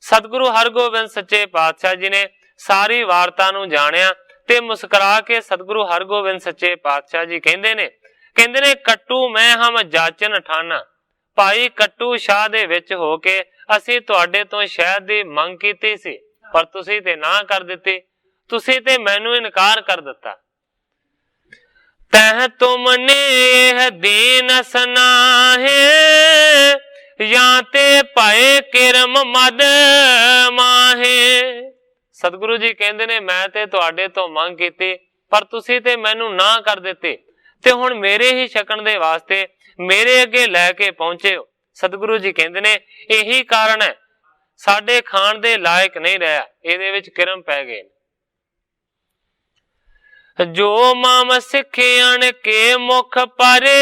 ਸਤਿਗੁਰੂ ਹਰਗੋਬਿੰਦ ਸੱਚੇ ਪਾਤਸ਼ਾਹ ਜੀ ਨੇ ਸਾਰੀ ਵਾਰਤਾ ਨੂੰ ਜਾਣਿਆ ਤੇ ਮੁਸਕਰਾ ਕੇ ਸਤਿਗੁਰੂ ਹਰਗੋਬਿੰਦ ਸੱਚੇ ਪਾਤਸ਼ਾਹ ਜੀ ਕਹਿੰਦੇ ਨੇ ਕੱਟੂ ਮੈਂ ਹਮ ਜਾਚਨ ਠਾਨਾ। ਭਾਈ ਕੱਟੂ ਸ਼ਾਹ ਦੇ ਵਿੱਚ ਹੋ ਕੇ ਅਸੀਂ ਤੁਹਾਡੇ ਤੋਂ ਸ਼ਹਿਦ ਦੀ ਮੰਗ ਕੀਤੀ ਸੀ, ਪਰ ਤੁਸੀਂ ਤੇ ਨਾ ਕਰ ਦਿੱਤੀ, ਤੁਸੀਂ ਤੇ ਮੈਨੂੰ ਇਨਕਾਰ ਕਰ ਦਿੱਤਾ। ਤਹ ਤੁਮਨੇ ਇਹ ਦੀਨ ਸਨਾਹੇ, ਜਾਂ ਤੇ ਭਏ ਕਿਰਮ ਮਦ ਮਾਹੇ। ਸਤਿਗੁਰੂ ਜੀ ਕਹਿੰਦੇ ਨੇ ਮੈਂ ਤੇ ਤੁਹਾਡੇ ਤੋਂ ਮੰਗ ਕੀਤੀ ਪਰ ਤੁਸੀਂ ਤੇ ਮੈਨੂੰ ਨਾ ਕਰ ਦਿੱਤੀ ਤੇ ਹੁਣ ਮੇਰੇ ਹੀ ਛਕਣ ਦੇ ਵਾਸਤੇ ਮੇਰੇ ਅੱਗੇ ਲੈ ਕੇ ਪਹੁੰਚੇ ਹੋ। ਸਤਿਗੁਰੂ ਜੀ ਕਹਿੰਦੇ ਨੇ ਇਹੀ ਕਾਰਨ ਹੈ ਸਾਡੇ ਖਾਣ ਦੇ ਲਾਇਕ ਨਹੀਂ ਰਿਹਾ, ਇਹਦੇ ਵਿੱਚ ਕਿਰਮ ਪੈ ਗਏ। ਜੋ ਮਾਮ ਸਿੱਖਿਆਣ ਕੇ ਮੁਖ ਪਰੇ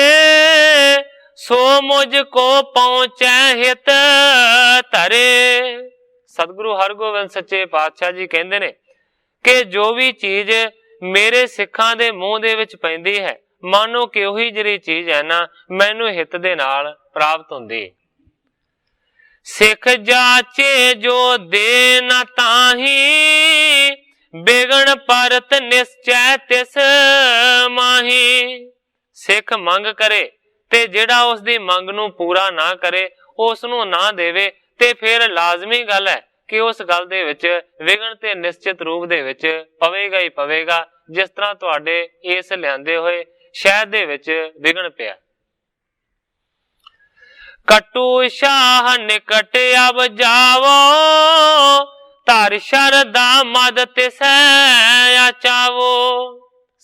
ਸੋ ਮੁਝ ਕੋ ਪਹੁੰਚੈ ਹਿਤ ਧਰੇ। ਸਤਿਗੁਰੂ ਹਰਗੋਬਿੰਦ ਸੱਚੇ ਪਾਤਸ਼ਾਹ ਜੀ ਕਹਿੰਦੇ ਨੇ ਕਿ ਜੋ ਵੀ ਚੀਜ਼ ਮੇਰੇ ਸਿੱਖਾਂ ਦੇ ਮੂੰਹ ਦੇ ਵਿੱਚ ਪੈਂਦੀ ਹੈ ਮਾਨੋ ਕਿ ਉਹੀ ਜਿਹੜੀ ਚੀਜ਼ ਹੈ ਨਾ ਮੈਨੂੰ ਹਿੱਤ ਦੇ ਨਾਲ ਪ੍ਰਾਪਤ ਹੁੰਦੀ। ਸਿੱਖ ਜਾਚੇ ਜੋ ਦੇ ਨਾ ਤਾਹੀ ਬਿਗਣ ਪਰਤ ਨਿਸ਼ਚੈ ਤਿਸ ਮਾਹੀ। ਸਿੱਖ ਮੰਗ ਕਰੇ ਤੇ ਜਿਹੜਾ ਉਸ ਦੀ ਮੰਗ ਨੂੰ ਪੂਰਾ ਨਾ ਕਰੇ, ਉਸ ਨੂੰ ਨਾ ਦੇਵੇ ਤੇ ਫਿਰ ਲਾਜ਼ਮੀ ਗੱਲ ਹੈ ਕਿ ਉਸ ਗੱਲ ਦੇ ਵਿੱਚ ਵਿਗਣ ਤੇ ਨਿਸ਼ਚਿਤ ਰੂਪ ਦੇ ਵਿੱਚ ਪਵੇਗਾ ਹੀ ਪਵੇਗਾ, ਜਿਸ ਤਰ੍ਹਾਂ ਤੁਹਾਡੇ ਇਸ ਲਿਆਂਦੇ ਹੋਏ ਸ਼ਹਿਦ ਦੇ ਵਿੱਚ ਵਿਗਣ ਪਿਆ। ਕਟੂ ਸ਼ਾਹ ਨਿਕਟ ਅਬ ਜਾਵੋ ਧਰ ਸ਼ਰਦਾ ਮਦ ਤਿਸੈ ਆਚਾਵੋ।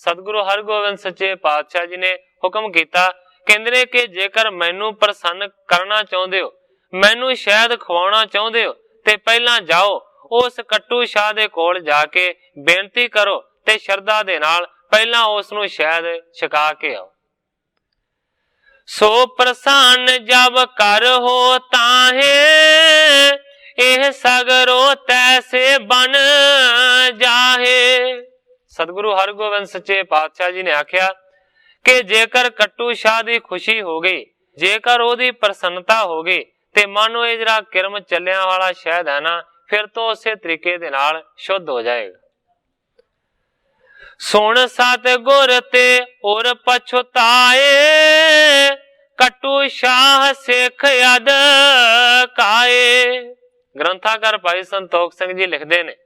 ਸਤਿਗੁਰੂ ਹਰਗੋਬਿੰਦ ਸੱਚੇ ਪਾਤਸ਼ਾਹ ਜੀ ਨੇ ਹੁਕਮ ਕੀਤਾ, ਕਹਿੰਦੇ ਨੇ ਕਿ ਜੇਕਰ ਮੈਨੂੰ ਪ੍ਰਸੰਨ ਕਰਨਾ ਚਾਹੁੰਦੇ ਹੋ, ਮੈਨੂੰ ਸ਼ਹਿਦ ਖਵਾਉਣਾ ਚਾਹੁੰਦੇ ਹੋ ਤੇ ਪਹਿਲਾਂ ਜਾਓ ਉਸ ਕੱਟੂ ਸ਼ਾਹ ਦੇ ਕੋਲ ਜਾ ਕੇ ਬੇਨਤੀ ਕਰੋ ਤੇ ਸ਼ਰਧਾ ਦੇ ਨਾਲ ਪਹਿਲਾਂ ਉਸ ਨੂੰ ਸ਼ਹਿਦ ਛਕਾ ਕੇ ਆਓ। ਸੋ ਪ੍ਰਸੰਨ ਜਬ ਕਰ ਹੋ ਤਾਹੇ ਇਹ ਸਗਰੋ ਤੈਸੇ ਬਨ ਜਾਹੇ। ਸਤਿਗੁਰੂ ਹਰਗੋਬਿੰਦ ਸੱਚੇ ਪਾਤਸ਼ਾਹ ਜੀ ਨੇ ਆਖਿਆ ਕਿ ਜੇਕਰ ਕੱਟੂ ਸ਼ਾਹ ਦੀ ਖੁਸ਼ੀ ਹੋ ਗਈ, ਜੇਕਰ ਉਹਦੀ ਪ੍ਰਸੰਨਤਾ ਹੋ ਗਈ ਤੇ ਮਾਨੋ ਇਹ ਜਿਹੜਾ ਕਿਰਮ ਚੱਲਿਆਂ ਵਾਲਾ ਸ਼ਹਿਦ ਹੈ ਨਾ ਫਿਰ ਤੋਂ ਉਸੇ ਤਰੀਕੇ ਦੇ ਨਾਲ ਸ਼ੁੱਧ ਹੋ ਜਾਏਗਾ। ਸੁਣ ਸਤਿਗੁਰ ਤੇ ਔਰ ਪਛਤਾਏ ਕੱਟੂ ਸ਼ਾਹ ਸਿੱਖ ਅਦ ਕਾਏ। ਗ੍ਰੰਥਾਕਾਰ ਭਾਈ ਸੰਤੋਖ ਸਿੰਘ ਜੀ ਲਿਖਦੇ ਨੇ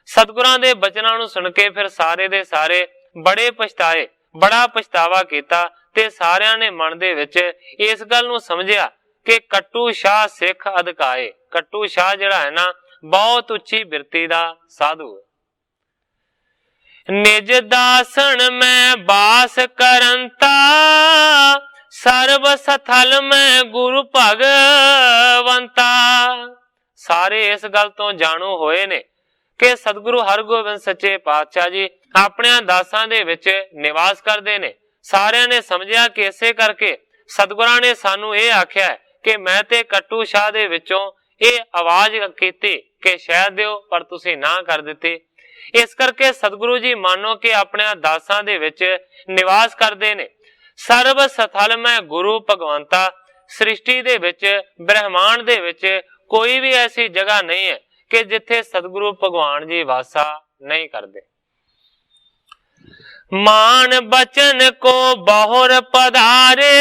ਸਤਿਗੁਰਾਂ ਦੇ ਬਚਨਾਂ ਨੂੰ ਸੁਣ ਕੇ ਫਿਰ ਸਾਰੇ ਦੇ ਸਾਰੇ ਬੜੇ ਪਛਤਾਏ, ਬੜਾ ਪਛਤਾਵਾ ਕੀਤਾ ਤੇ ਸਾਰਿਆਂ ਨੇ ਮਨ ਦੇ ਵਿੱਚ ਇਸ ਗੱਲ ਨੂੰ ਸਮਝਿਆ ਕਿ ਕੱਟੂ ਸ਼ਾਹ ਸਿੱਖ ਅਦਕਾਏ। ਕੱਟੂ ਸ਼ਾਹ ਜਿਹੜਾ ਹੈ ਨਾ ਬਹੁਤ ਉੱਚੀ ਬਿਰਤੀ ਦਾ ਸਾਧੂ ਹੈ। ਨਿਜ ਦਾਸਨ ਮੈਂ ਬਾਸ ਕਰੰਤਾ ਸਰਬ ਸਥਲ ਮੈਂ ਗੁਰੂ ਭਗਵੰਤਾ। ਸਾਰੇ ਇਸ ਗੱਲ ਤੋਂ ਜਾਣੂ ਹੋਏ ਨੇ ਕਿ ਸਤਿਗੁਰੂ ਹਰਗੋਬਿੰਦ ਸੱਚੇ ਪਾਤਸ਼ਾਹ ਜੀ ਆਪਣਿਆਂ ਦਾਸਾਂ ਦੇ ਵਿੱਚ ਨਿਵਾਸ ਕਰਦੇ ਨੇ। ਸਾਰਿਆਂ ਨੇ ਸਮਝਿਆ ਕਿ ਇਸੇ ਕਰਕੇ ਸਤਿਗੁਰਾਂ ਨੇ ਸਾਨੂੰ ਇਹ ਆਖਿਆ ਕਿ ਮੈਂ ਤੇ ਕੱਟੂ ਸ਼ਾਹ ਦੇ ਵਿੱਚੋਂ ਇਹ ਆਵਾਜ਼ ਕੀਤੀ ਕਿ ਸ਼ਹਿਦ ਦਿਓ ਪਰ ਤੁਸੀਂ ਨਾ ਕਰ ਦਿੱਤੀ। ਇਸ ਕਰਕੇ ਸਤਿਗੁਰੂ ਜੀ ਮਾਨੋ ਕਿ ਆਪਣਿਆਂ ਦਾਸਾਂ ਦੇ ਵਿੱਚ ਨਿਵਾਸ ਕਰਦੇ ਨੇ। ਸਰਬ ਸਥਲ ਮੈਂ ਗੁਰੂ ਭਗਵੰਤਾ। ਸ੍ਰਿਸ਼ਟੀ ਦੇ ਵਿੱਚ, ਬ੍ਰਹਿਮੰਡ ਦੇ ਵਿੱਚ ਕੋਈ ਵੀ ਐਸੀ ਜਗ੍ਹਾ ਨਹੀਂ ਹੈ ਕਿ ਜਿੱਥੇ ਸਤਿਗੁਰੂ ਭਗਵਾਨ ਜੀ ਵਾਸਾ ਨਹੀਂ ਕਰਦੇ। ਮਾਨ ਬਚਨ ਕੋ ਬਹੁਰ ਪਧਾਰੇ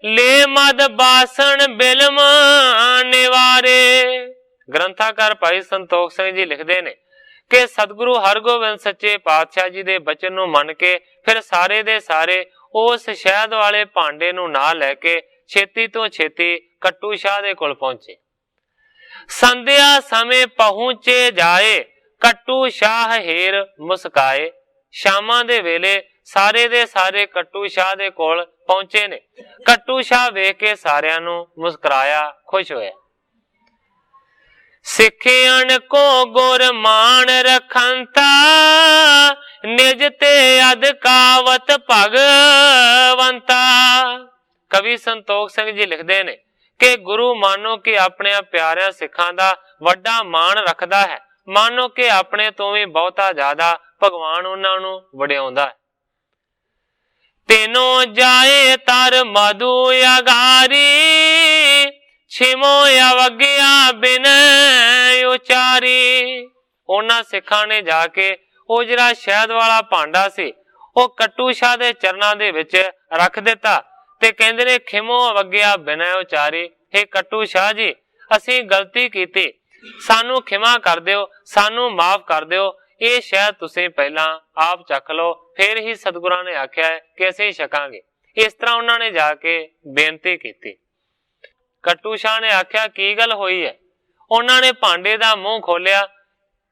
ਲੈ ਮਦ ਬਾਸਣ ਬਿਲਮ ਨਿਵਾਰੇ। ਗ੍ਰੰਥਾਕਾਰ ਭਾਈ ਸੰਤੋਖ ਸਿੰਘ ਜੀ ਲਿਖਦੇ ਨੇ ਕਿ ਸਤਿਗੁਰੂ ਹਰਗੋਬਿੰਦ ਸੱਚੇ ਪਾਤਸ਼ਾਹ ਜੀ ਦੇ ਬਚਨ ਨੂੰ ਮੰਨ ਕੇ ਫਿਰ ਸਾਰੇ ਦੇ ਸਾਰੇ ਉਸ ਸ਼ਹਿਦ ਵਾਲੇ ਭਾਂਡੇ ਨੂੰ ਨਾਲ ਲੈ ਕੇ ਛੇਤੀ ਤੋਂ ਛੇਤੀ ਕੱਟੂ ਸ਼ਾਹ ਦੇ ਕੋਲ ਪਹੁੰਚੇ। ਸੰਧਿਆ ਸਮੇਂ ਪਹੁੰਚੇ ਜਾਏ ਕੱਟੂ ਸ਼ਾਹ ਹੀਰ ਮੁਸਕਾਏ। ਸ਼ਾਮਾਂ ਦੇ ਵੇਲੇ ਸਾਰੇ ਦੇ ਸਾਰੇ ਕੱਟੂ ਸ਼ਾਹ ਦੇ ਕੋਲ ਪਹੁੰਚੇ ਨੇ। ਕੱਟੂ ਸ਼ਾਹ ਵੇਖ ਕੇ ਸਾਰਿਆਂ ਨੂੰ ਮੁਸਕਰਾਇਆ, ਖੁਸ਼ ਹੋਇਆ। ਸਿੱਖਿਆਣ ਕੋ ਗੁਰ ਮਾਨ ਰਖੰਤਾ ਨਿਜ ਤੇ ਅਦਕਾਵਤ ਭਗਵੰਤਾ। ਕਵੀ ਸੰਤੋਖ ਸਿੰਘ ਜੀ ਲਿਖਦੇ ਨੇ ਕਿ ਗੁਰੂ ਮਾਨੋ ਕਿ ਆਪਣੇ ਪਿਆਰਿਆਂ ਸਿੱਖਾਂ ਦਾ ਵੱਡਾ ਮਾਣ ਰੱਖਦਾ ਹੈ, ਮਾਨੋ ਕਿ ਆਪਣੇ ਤੋਂ ਵੀ ਬਹੁਤਾ ਜ਼ਿਆਦਾ ਭਗਵਾਨ ਉਹਨਾਂ ਨੂੰ ਵਡਿਆਉਂਦਾ ਹੈ। ਤੈਨੋ ਜਾਏ ਤਰ ਮਧੂ ਅਗਾਰੀ ਛਿਮੋ ਅਵਗਿਆ ਬਿਨ ਉਚਾਰੀ। ਉਹਨਾਂ ਸਿੱਖਾਂ ਨੇ ਜਾ ਕੇ ਉਹ ਜਿਹੜਾ ਸ਼ਹਿਦ ਵਾਲਾ ਭਾਂਡਾ ਸੀ ਉਹ ਕੱਟੂ ਸ਼ਾਹ ਦੇ ਚਰਨਾਂ ਦੇ ਵਿੱਚ ਰੱਖ ਦਿੱਤਾ ਤੇ ਕਹਿੰਦੇ ਨੇ ਖਿਮੋ ਅਵਗਿਆ ਬਿਨ ਉਚਾਰੀ। हे ਕੱਟੂ ਸ਼ਾਹ ਜੀ, ਅਸੀਂ ਗਲਤੀ ਕੀਤੀ, ਸਾਨੂੰ ਖਿਮਾ ਕਰ ਦਿਓ, ਸਾਨੂੰ ਮਾਫ ਕਰ ਦਿਓ। ਇਹ ਸ਼ਹਿਦ ਤੁਸੀਂ ਪਹਿਲਾਂ ਆਪ ਚੱਖ ਲਓ, ਫਿਰ ਹੀ ਸਤਿਗੁਰਾਂ ਨੇ ਆਖਿਆ ਕਿ ਅਸੀਂ ਛਕਾਂਗੇ। ਇਸ ਤਰ੍ਹਾਂ ਉਹਨਾਂ ਨੇ ਜਾ ਕੇ ਬੇਨਤੀ ਕੀਤੀ। कट्टू शाह ने आख्या की गल होई है। उन्होंने भांडे का मूँह खोलिया,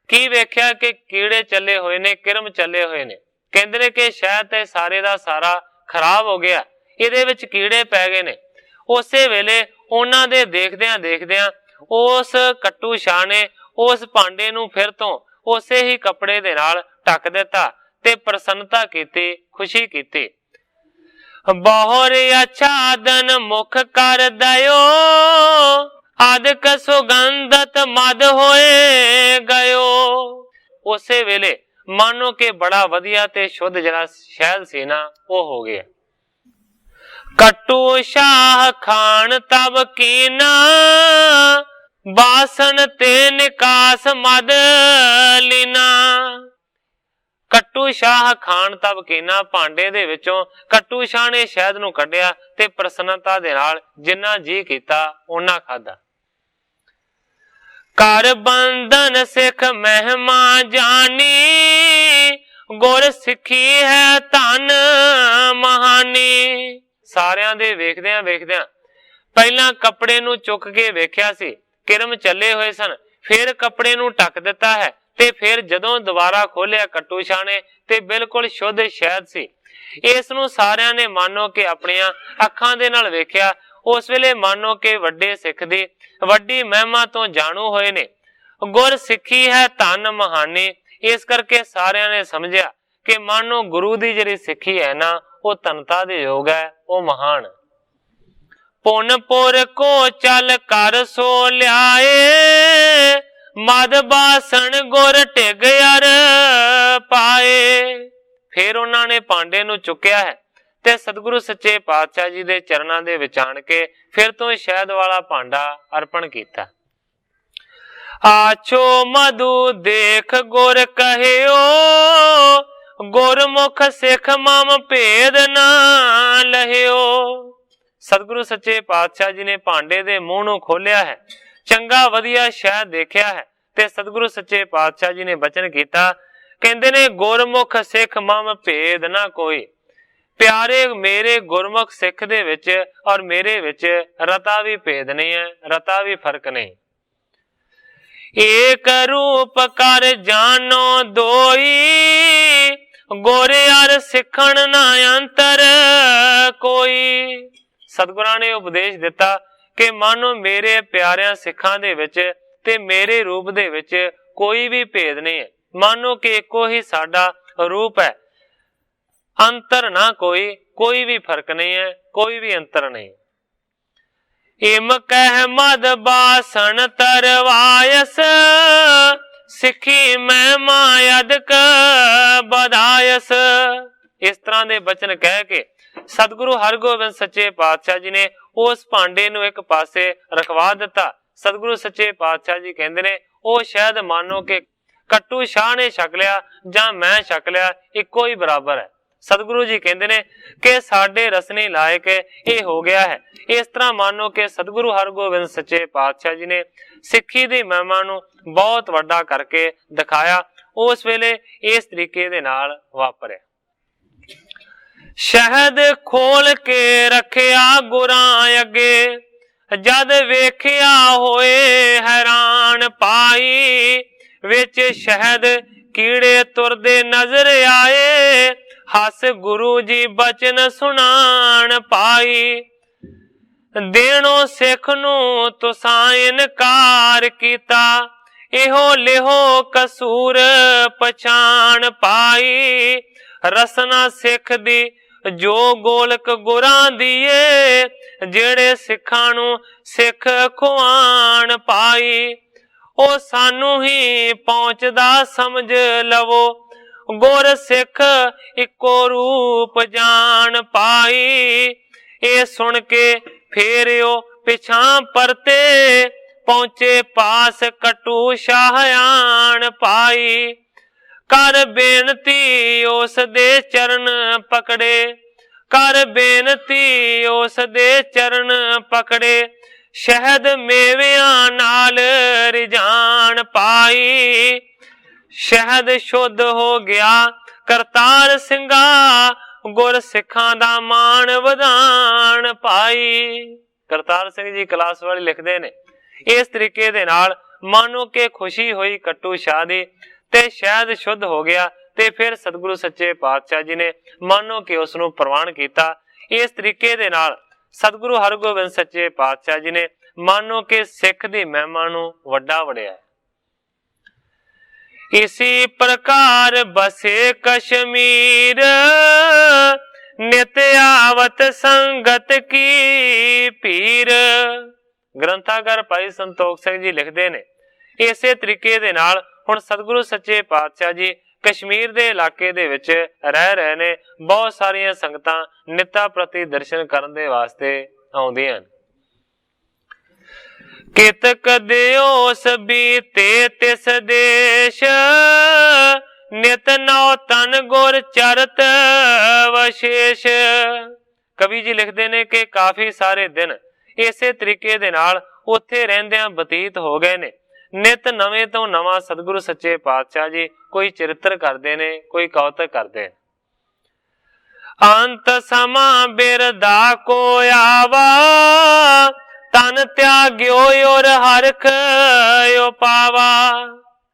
की वेख्या कि कीड़े चले हुए ने, किरम चले हुए ने। कहते ने कि शहद ते सारे का सारा खराब हो गया, इहदे विच कीड़े पै गए ने। उसे वेले उन्हां दे देखदियां देखदियां उस कट्टू शाह ने उस भांडे नूं फिर तो उसे ही कपड़े दे नाल ढक दिता ते प्रसन्नता कीती, खुशी कीती। बहुत अच्छा दन मुख कर दयो, आदक सुगंधत मद होए गयो। उसे वेले मानो के बड़ा वधिया ते शुद्ध जरा शहद सी ना वो हो गया। कट्टू शाह खान तब कीना, बासन ते निकास मद लीना। कट्टू शाह खान तब कीना, भांडे दे विचों कट्टू शाह ने शहद नूं कढिया ते प्रसन्नता दे नाल जिन्ना जी कीता उन्ना खादा। कर बंधन सिख महिमा जानी, गुर सिखी है धन महानी। सारियां दे वेखदियां वेखदियां पहला कपड़े नूं चुक के वेख्या सी, किरम चले हुए सन, फिर कपड़े नूं ढक दिता है ते फिर जदों दोबारा खोलिया कट्टू शाह ने ते बिल्कुल शुद्ध शहद सी। इस नूं सारियां ने मानो के अपनियां अखां दे नाल वेख्या। उस वेले मानो के वड्डे सिख दी वड्डी महिमा तो जाणू होए ने। गुर सिखी है धन महानी, इस करके सारियां ने समझिया कि मानो गुरु दी जिहड़ी सिखी है ना वो धनता दे योग है, वो महान। पुनपुर को चल कर सो ल्याए, मद बासन गुर टिग अर पाए। फिर उन्होंने भांडे नूं चुकिया है ते सतगुरु सच्चे पातशाह जी दे चरणां दे विच आण के फिर तो शहद वाला भांडा अर्पण कीता। आछो मधु देख गुर कहियो, गुरमुख सिख मम भेद ना लहियो। सतगुरु सच्चे पातशाह जी ने भांडे दे मूंह नूं खोलिया है, चंगा वधिया शहद देखिया है ते सतगुरु सच्चे पातशाह जी ने बचन कीता, कहंदे ने गुरमुख सिख मम भेद ना कोई। प्यारे मेरे गुरमुख सिख दे विच और मेरे विच रता भी भेद नहीं है, रता भी फर्क नहीं। एक रूप कर जानो दोई, गोरे अर सिखण ना अंतर कोई। सतगुरां ने उपदेश दिता कि मानो मेरे प्यारियां सिखां दे विच ते मेरे रूप दे विच कोई भी भेद नहीं है, मानो कि एको ही साडा रूप है, अंतर ना कोई भी फर्क नहीं है, कोई भी अंतर नहीं। इम कह मद बासन तरवायस, सिखी मैं मायदक बदायस। इस तरह के बचन कह के सतगुरु हरगोबिंद सच्चे पातशाह जी ने उस भांडे नूं एक पासे रखवा दिता। सतगुरु सच्चे पातशाह जी कहंदे ने ओ शायद मानो के कट्टू शाह ने छक लिया जां मैं छक लिया, इको ही बराबर है। सतगुरु जी कहंदे ने कि साडे रसने लायक ये हो गया है। इस तरह मानो कि सतगुरु हरगोबिंद सच्चे पातशाह जी ने सिक्खी दी महिमा नूं बहुत वड्डा करके दिखाया। उस वेले इस तरीके दे नाल वापरिया। शहद खोल के रखिया गुरां अगे, जद वेखिया होए हैरान पाई। विच शहद कीड़े तुरदे नजर आए, हस गुरु जी बचन सुनान पाई। देणो सिख नूं तुसां इनकार कीता, इहो लिहो कसूर पछाण पाई। रसना सिख दी जो गोलक गुरां दीए, जेड़े सिखां नूं सिख खुआन पाई। ओ सानू ही पहुंचदा समझ लवो, गुर सिख इको रूप जान पाई। ये सुन के फिर ओ पिछां परते, पहुंचे पास कट्टू शाह आन पाई। कर बेनती उस दे चरण पकड़े, कर बेनती उस दे चरण पकड़े। शहद मेवियां नाल रिजान पाई। शहद शुद्ध हो गया करतार सिंगा, गुर सिखां दा मान वधान पाई। करतार सिंह जी कलास वाले लिखते ने इस तरीके दे नाल मानो के खुशी हुई कट्टू शाह दी ते शहद शुद्ध हो गया ते फिर सतगुरु सच्चे पातशाह जी ने मानो कि उसनू प्रवान किया। इस तरीके दे नाल सतगुरु हरगोबिंद सच्चे पातशाह जी ने मानो कि सिख दी महिमा नू वड्डा वड़िया। इसी प्रकार बसे कश्मीर नित आवत संगत की पीर। ग्रंथाकार भाई संतोख सिंह जी लिखते ने इसे तरीके दे नाल हुण सतगुरु सच्चे पातशाह जी कश्मीर दे इलाके दे विच रह रहे ने। बहुत सारियां संगतां नित्ता प्रति दर्शन करन दे वास्ते आउंदियां हन। कितक दिओस बीते तिस देश नित नौ तन गुर चरत वशेष। कवि जी लिखते ने कि काफी सारे दिन इसे तरीके दे नाल उत्थे रहिंदियां बतीत हो गए ने। नित नवें तो नवां सतगुरु सच्चे पातशाह जी कोई चरित्र करते ने, कोई कौतक करते हैं। अंत समा बिरदा को आवा तन त्याग्यो और हरख यो पावा।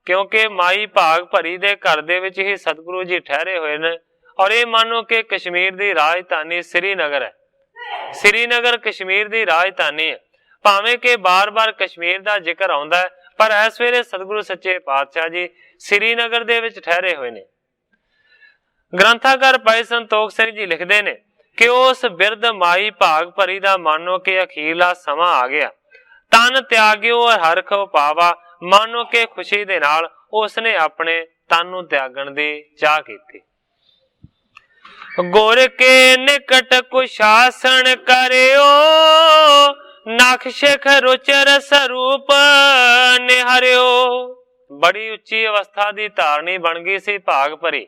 क्योंकि माई भाग भरी दे घर दे विच ही सतगुरु जी ठहरे हुए ने और ये मानो कि कश्मीर दी राजधानी श्रीनगर है। श्रीनगर कश्मीर दी राजधानी है। भावें कि बार बार कश्मीर दा जिक्र आउंदा है पर इस वेले सतगुरु सच्चे पातशाह जी श्रीनगर दे विच ठहरे हुए ने। ग्रंथाकार भाई संतोख सिंह जी लिखते ने कि उस बिरद माई भाग भरी दा मानो कि अखीरला समा आ गया। तन त्याग्यो और हरख पावा। मानो कि खुशी दे नाल उसने अपने तन नूं त्यागण दी चाह कीती। गुर के निकट कुशासन करियो नक्शिख रुचर स्वरूप निहारियो। बड़ी उच्ची अवस्था दी धारणी बन गई सी भाग भरी।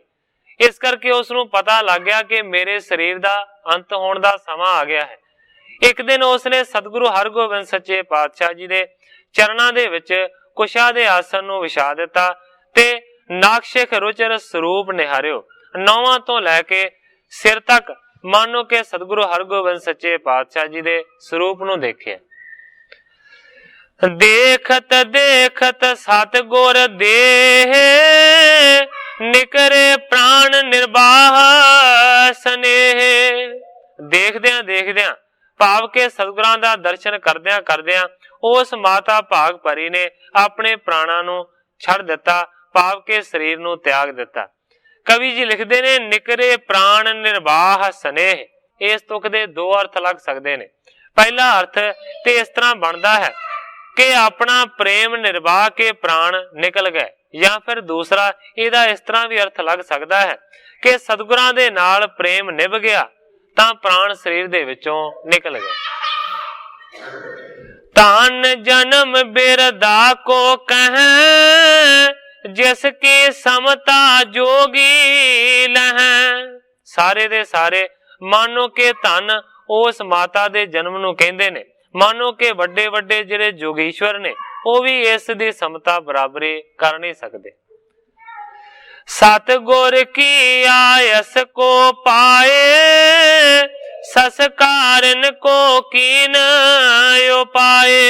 इस करके उसनू पता लग गया कि मेरे शरीर दा अंत होने दा समा आ गया है। एक दिन उसने सतगुरु हरगोबिंद सच्चे पातशाह जी दे चरणां दे विच कुशा दे आसन नू विछा दिता ते नाक्षिक रुचर स्वरूप निहारियो। नौवां तो लैके सिर तक मानो के सतगुरु हरगोबिंद सच्चे पातशाह जी दे स्वरूप नू देखिया। देखत देखत सतगुर देह निकरे प्राण निर्वाह स्नेह। देखदियां देखदियां भाव के सतगुरां दा दर्शन करदियां करदियां उस माता भाग भरी ने अपने प्राणा नू छड़ दिता, भाव के शरीर नू त्याग दिता। कवि जी लिखते ने निकरे प्राण निर्वाह स्नेह। इस तुक दे दो अर्थ लग सकते ने। पहला अर्थ ते इस तरह बनता है कि अपना प्रेम निर्वाह के प्राण निकल गए, या फिर दूसरा इहदा इस तरह भी अर्थ लग सकता है कि सतगुरां दे नाल प्रेम निभ गया तां प्राण शरीर दे विचों निकल गए। तान जन्म बिरदा को कह जिसकी समता जोगी लह। सारे दे सारे मानो के धन उस माता दे जन्म नू कहंदे ने। मानो के वड्डे वड्डे जिहड़े जोगीश्वर ने वो भी इस दी समता बराबरी कर नहीं सकते। सतगुर की आयस को पाए संस्कारन को कीन यो पाए।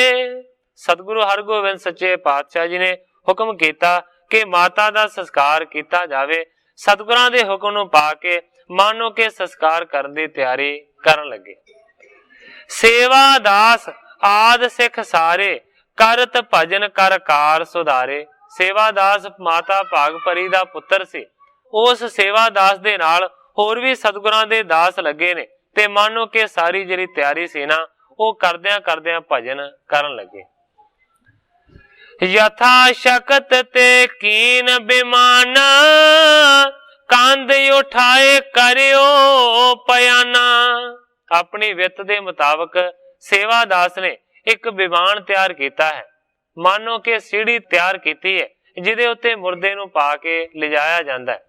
सतगुरु हरगोबिंद सच्चे पातशाह जी ने हुक्म किया कि माता दा संस्कार किया जावे। सतगुरां दे हुक्म नूं पा के मानो के संस्कार करन दी तैयारी करन लगे। सेवा दास आद सिख सारे करत भजन कर कार सुधारे। सेवादास माता भाग भरी दा पुत्र सी। उस सेवादास दे नाल होर भी सतगुरां दे दास लगे ने ते मानो के सारी जिहड़ी तैयारी सी ना वो करदियां करदियां भजन करन लगे। यथा शक्त ते कीन बिमाना कंध उठाए करियो पयाना। अपनी वित दे मुताबिक सेवादास ने एक विमान तैयार किया है। मानो के सीढ़ी तैयार की है जिहदे उत्ते मुर्दे नूं पा के लिजाया जाता है।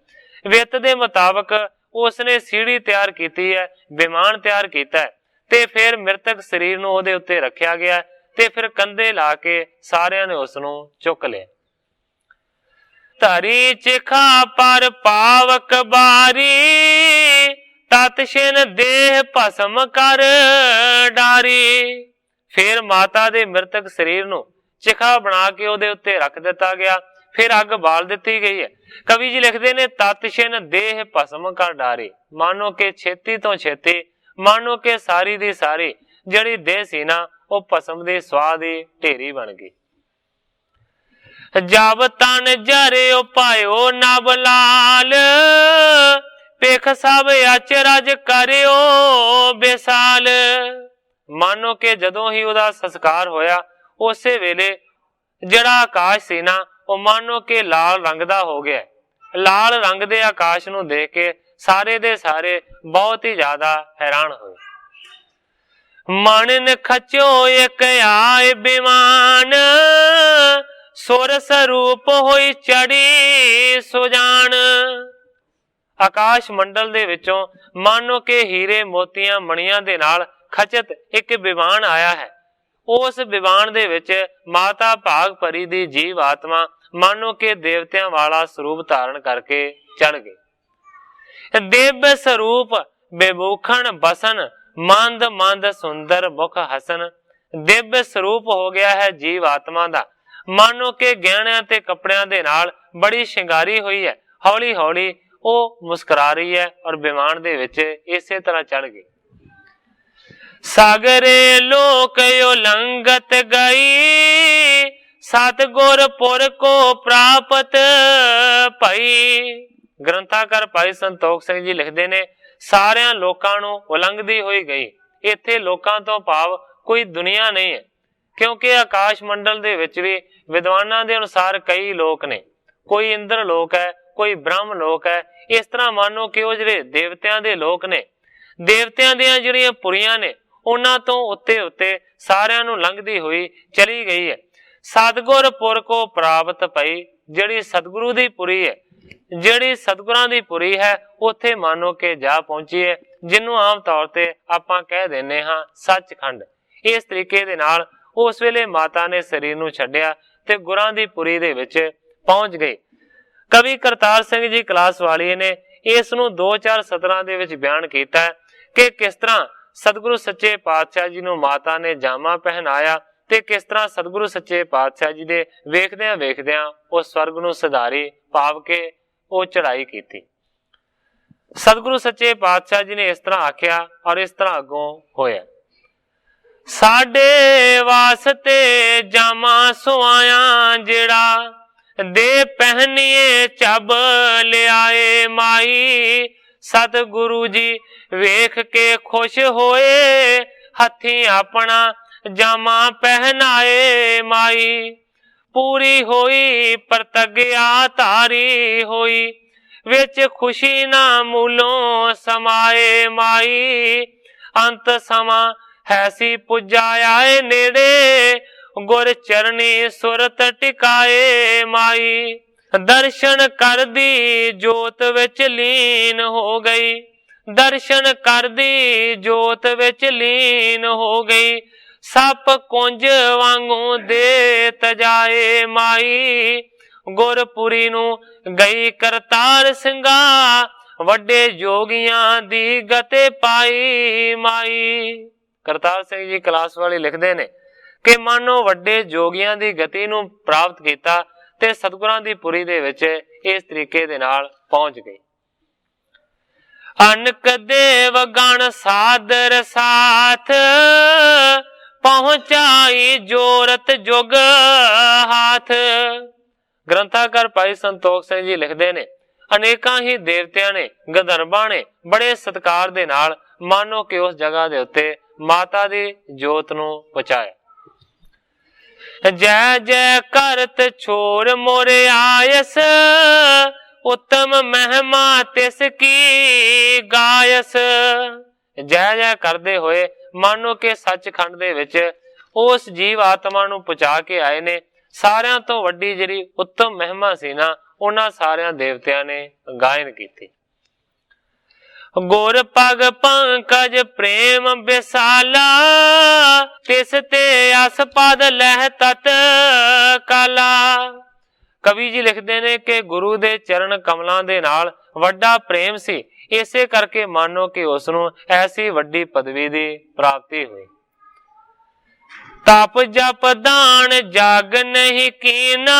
वित दे मुताबिक उसने सीढ़ी तैयार की है, विमान तैयार किया है ते फिर मृतक शरीर नूं उहदे उत्ते रखिया गया ते फिर कंधे ला के सारियां ने उसनूं चुक लिया। धरी चिखा पर पावक बारी तत्शिन देह भस्म कर डारी। फिर माता दे मृतक शरीर नूं चिखा बना के उहदे उत्ते रख दिता गया। फिर अग बाल दी गई है। कवि जी लिखते ने तत्छिन देह भस्म कर डारे। मानो के छेती तो छेती, मानो के सारी दी सारी जड़ी देह सी ना वो भस्म दे स्वाद दी ढेरी बन गई। जब तन जरे पायो नब लाल, पेख सब अचरज करियो बेसाल। मानो के जदों ही उहदा संस्कार होया उसे वेले जड़ा आकाश सी ना वो मानो के लाल रंग दा हो गया। लाल रंग दे आकाश नूं देख के सारे दे सारे बहुत ही ज्यादा हैरान हुए। मन खचो एक आए विमान, सुर स्वरूप होई चढ़ी सुजान। आकाश मंडल दे विचों मानो के हीरे मोतियां मणियां दे नाल खचित एक विमान आया है। उस विमान दे विच माता भाग परी दी जीव आत्मा मानो के देवतियां वाला स्वरूप धारण करके चढ़ गए। दिव्य स्वरूप बेभूखण बसन, मंद मंद सुंदर मुख हसन। दिव्य स्वरूप हो गया है जीव आत्मा दा। मानो के गहणियां ते कपड़ियां दे नाल बड़ी शिंगारी हुई है। हौली हौली वो मुस्कुरा रही है और विमान दे विच इसे तरह चढ़ गई। सागरे लोक उलंघत गई, सतगुर पुर को प्राप्त भई। ग्रंथाकार भाई संतोख सिंह जी लिखते ने सारिया लोकां नूं उलंघदी हुई गई। इत्थे लोकां तो भाव कोई दुनिया नहीं है, क्योंकि आकाश मंडल दे विच भी विद्वानां दे अनुसार कई लोक ने। कोई इंद्र लोक है, कोई ब्रह्म लोक है। इस तरह मानो कि वो जिहड़े देवतियां दे लोक ने, देवतियां दियां जिहड़ियां पुरियां ने उन्हां तो उत्ते उत्ते सारियां नूं लंघदी हुई चली गई है। सतगुर पुर को प्राप्त पई। जिहड़ी सतगुरु दी पुरी है, जिहड़ी सतगुरां दी पुरी है, उत्थे मानो के जा पहुंची है, जिन्हों आम तौर ते आपां कह दिंदे हां सचखंड। इस तरीके दे नाल उस वेले माता ने शरीर नूं छड्डिया ते गुरां दी पुरी दे विच पहुंच गई। कवि करतार सिंह जी कलास वाली ने इस नूं 2-4 सतरां दे विच बयान कीता है कि किस तरह सतगुरु सच्चे पातशाह जी नूं माता ने जामा पहनाया ते किस तरह सतगुरु सच्चे पातशाह जी दे वेखदियां वेखदियां वो स्वर्ग नूं सिधारी भाव के वो चढ़ाई कीती। सतगुरु सच्चे पातशाह जी ने इस तरह आख्या और इस तरह अगों होया। साडे वास्ते जामा सुआया जेड़ा, दे पहनिए चब ले आए माई। सतगुरु जी वेख के खुश होए, हथी अपना जामा पहनाए माई। पूरी होई प्रतिज्ञा तारी होई, विच खुशी ना मूलों समाए माई। अंत समा हैसी पुजाया नेड़े, गुर चरनी सुरत टिकाए माई। दर्शन कर दी जोत विच लीन हो गई, दर्शन कर दी जोत विच लीन हो गई। सप कुंज वांगू दे तजाए माई। गुरपुरी नू गई करतार सिंगा, वड्डे जोगियां दी गते पाई माई। करतार सिंह जी कलास वाली लिखते ने कि मानो वड्डे जोगियां दी गति नू प्राप्त किया ते सतगुरां दी पुरी दे विच इस तरीके दे नाल पहुंच गई। अनक देव गण सादर साथ, पहुंचाई जोरत जुग हाथ। ग्रंथाकार भाई संतोख सिंह जी लिखते ने अनेकां ही देवतियां ने गंधर्वां ने बड़े सत्कार दे नाल मानो कि उस जगह दे उत्ते माता दी जोत नूं पहुंचाया। जय जय करत छोर मोरे आयस, उत्तम महिमा तिस की गायस। जय जय करदे होए मानो के सचखंड दे विच उस जीव आत्मा नूं पहुंचा के आए ने। सारियां तो वड्डी जिहड़ी उत्तम महिमा सी ना, उन्हां सारियां देवतियां ने गायन कीती। गुर पग पंकज प्रेम बिसाला, तिस ते असपद लह तत काला। कवि जी लिखते ने कि गुरु दे चरण कमलों दे नाल वड्डा प्रेम सी, इसे करके मानो कि उसनूं ऐसी वड्डी पदवी दी प्राप्ति हुई। ਤਪ ਜਪ ਦਾਨ ਜਾਗ ਨਹੀਂ ਕੀਨਾ,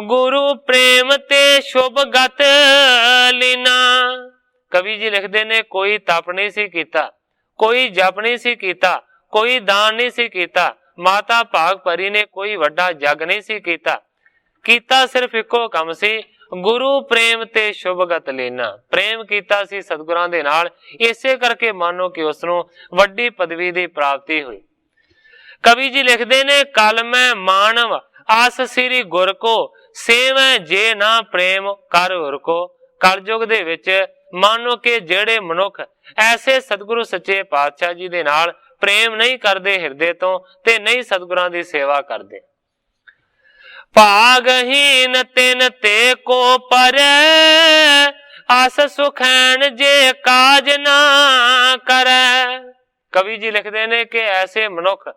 ਗੁਰੂ ਪ੍ਰੇਮ ਤੇ ਸ਼ੁਭ ਗਤ ਲੀਨਾ। ਕਵੀ ਜੀ ਲਿਖਦੇ ਨੇ ਕੋਈ ਤਪ ਨਹੀਂ ਸੀ ਕੀਤਾ, ਕੋਈ ਜਪ ਨਹੀਂ ਸੀ ਕੀਤਾ, ਕੋਈ ਦਾਨ ਨਹੀਂ ਸੀ ਕੀਤਾ, ਮਾਤਾ ਭਾਗ ਭਰੀ ਨੇ ਕੋਈ ਵੱਡਾ ਜਗ ਨਹੀਂ ਸੀ ਕੀਤਾ। ਕੀਤਾ ਸਿਰਫ ਇੱਕੋ ਕੰਮ ਸੀ, ਗੁਰੂ ਪ੍ਰੇਮ ਤੇ ਸ਼ੁਭਗਤ ਲੈਣਾ। ਪ੍ਰੇਮ ਕੀਤਾ ਸੀ ਸਤਿਗੁਰਾਂ ਦੇ ਨਾਲ, ਇਸੇ ਕਰਕੇ ਮਾਨੋ ਕਿ ਉਸ ਨੂੰ ਵੱਡੀ ਪਦਵੀ ਦੀ ਪ੍ਰਾਪਤੀ ਹੋਈ। ਕਵੀ ਜੀ ਲਿਖਦੇ ਨੇ ਕਲ ਮੈਂ ਮਾਨਵ ਆਸ ਸ੍ਰੀ ਗੁਰ ਕੋ, ਸੇਵੈ ਜੇ ਨਾ ਪ੍ਰੇਮ ਕਰ ਹੁਰ ਕੋ। ਕਲਯੁਗ ਦੇ ਵਿੱਚ ਮਾਨੋ ਕਿ ਜਿਹੜੇ ਮਨੁੱਖ ਐਸੇ ਸਤਿਗੁਰੂ ਸੱਚੇ ਪਾਤਸ਼ਾਹ ਜੀ ਦੇ ਨਾਲ ਪ੍ਰੇਮ ਨਹੀਂ ਕਰਦੇ ਹਿਰਦੇ ਤੋਂ, ਤੇ ਨਹੀਂ ਸਤਿਗੁਰਾਂ ਦੀ ਸੇਵਾ ਕਰਦੇ। ਭਾਗਹੀਨ ਤਿਨ ਤੇ ਕੋ ਪਰੈ, ਆਸ ਸੁਖੈਨ ਜੇ ਕਾਜ ਨਾ ਕਰੈ। ਕਵੀ ਜੀ ਲਿਖਦੇ ਨੇ ਕਿ ਐਸੇ ਮਨੁੱਖ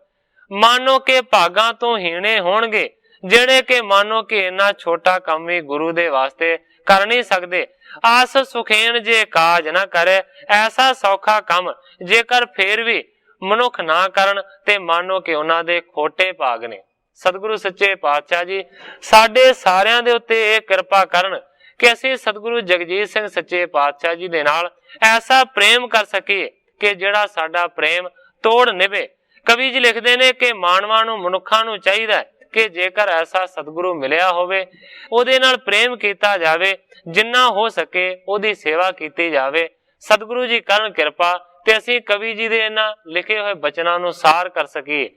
ਮਾਨੋ ਕਿ ਭਾਗਾਂ ਤੋਂ ਹੀਣੇ ਹੋਣਗੇ, ਜਿਹੜੇ ਕਿ ਮਾਨੋ ਕਿ ਇੰਨਾ ਛੋਟਾ ਕੰਮ ਵੀ ਗੁਰੂ ਦੇ ਵਾਸਤੇ ਕਰ ਨਹੀਂ ਸਕਦੇ। ਆਸ ਸੁਖੈਨ ਜੇ ਕਾਜ ਨਾ ਕਰੇ, ਐਸਾ ਸੌਖਾ ਕੰਮ ਜੇਕਰ ਫੇਰ ਵੀ ਮਨੁੱਖ ਨਾ ਕਰਨ ਤੇ ਮਾਨੋ ਕਿ ਉਹਨਾਂ ਦੇ ਖੋਟੇ ਭਾਗ ਨੇ। ਸਤਿਗੁਰੂ ਸੱਚੇ ਪਾਤਸ਼ਾਹ ਜੀ ਸਾਡੇ ਸਾਰਿਆਂ ਦੇ ਉੱਤੇ ਇਹ ਕਿਰਪਾ ਕਰਨ ਕਿ ਅਸੀਂ ਸਤਿਗੁਰੂ ਜਗਜੀਤ ਸਿੰਘ ਸੱਚੇ ਪਾਤਸ਼ਾਹ ਜੀ ਦੇ ਨਾਲ ਐਸਾ ਪ੍ਰੇਮ ਕਰ ਸਕੀਏ ਕਿ ਜਿਹੜਾ ਸਾਡਾ ਪ੍ਰੇਮ ਤੋੜ ਨਿਭੇ। ਕਵੀ ਜੀ ਲਿਖਦੇ ਨੇ ਕਿ ਮਾਨਵਾਂ ਨੂੰ, ਮਨੁੱਖਾਂ ਨੂੰ ਚਾਹੀਦਾ ਕਿ ਜੇਕਰ ਐਸਾ ਸਤਿਗੁਰੂ ਮਿਲਿਆ ਹੋਵੇ ਉਹਦੇ ਨਾਲ ਪ੍ਰੇਮ ਕੀਤਾ ਜਾਵੇ, ਜਿੰਨਾ ਹੋ ਸਕੇ ਉਹਦੀ ਸੇਵਾ ਕੀਤੀ ਜਾਵੇ। ਸਤਿਗੁਰੂ ਜੀ ਕਰਨ ਕਿਰਪਾ ਤੇ ਅਸੀਂ ਕਵੀ ਜੀ ਦੇ ਇਹਨਾਂ ਲਿਖੇ ਹੋਏ ਬਚਨਾਂ ਨੂੰ ਸਾਰ ਕਰ ਸਕੀਏ,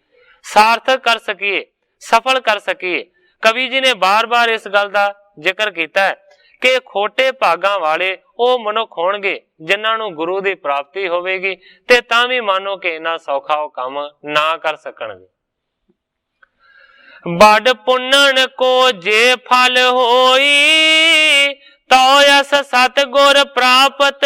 ਸਾਰਥਕ ਕਰ ਸਕੀਏ, ਸਫਲ ਕਰ ਸਕੀਏ। ਕਵੀ ਜੀ ਨੇ ਬਾਰ-ਬਾਰ ਇਸ ਗੱਲ ਦਾ ਜ਼ਿਕਰ ਕੀਤਾ ਹੈ ਕਿ ਖੋਟੇ ਭਾਗਾਂ ਵਾਲੇ ਉਹ ਮਨੁੱਖ ਹੋਣਗੇ ਜਿਨ੍ਹਾਂ ਨੂੰ ਗੁਰੂ ਦੀ ਪ੍ਰਾਪਤੀ ਹੋਵੇਗੀ, ਤੇ ਤਾਂ ਵੀ ਮਾਨੋ ਕਿ ਇੰਨਾ ਸੌਖਾ ਉਹ ਕੰਮ ਨਾ ਕਰ ਸਕਣਗੇ। ਬੜ ਪੁੰਨਣ ਕੋ ਜੇ ਫਲ ਹੋਈ, ਤਉ ਅਸ ਸਤਿਗੁਰ ਪ੍ਰਾਪਤ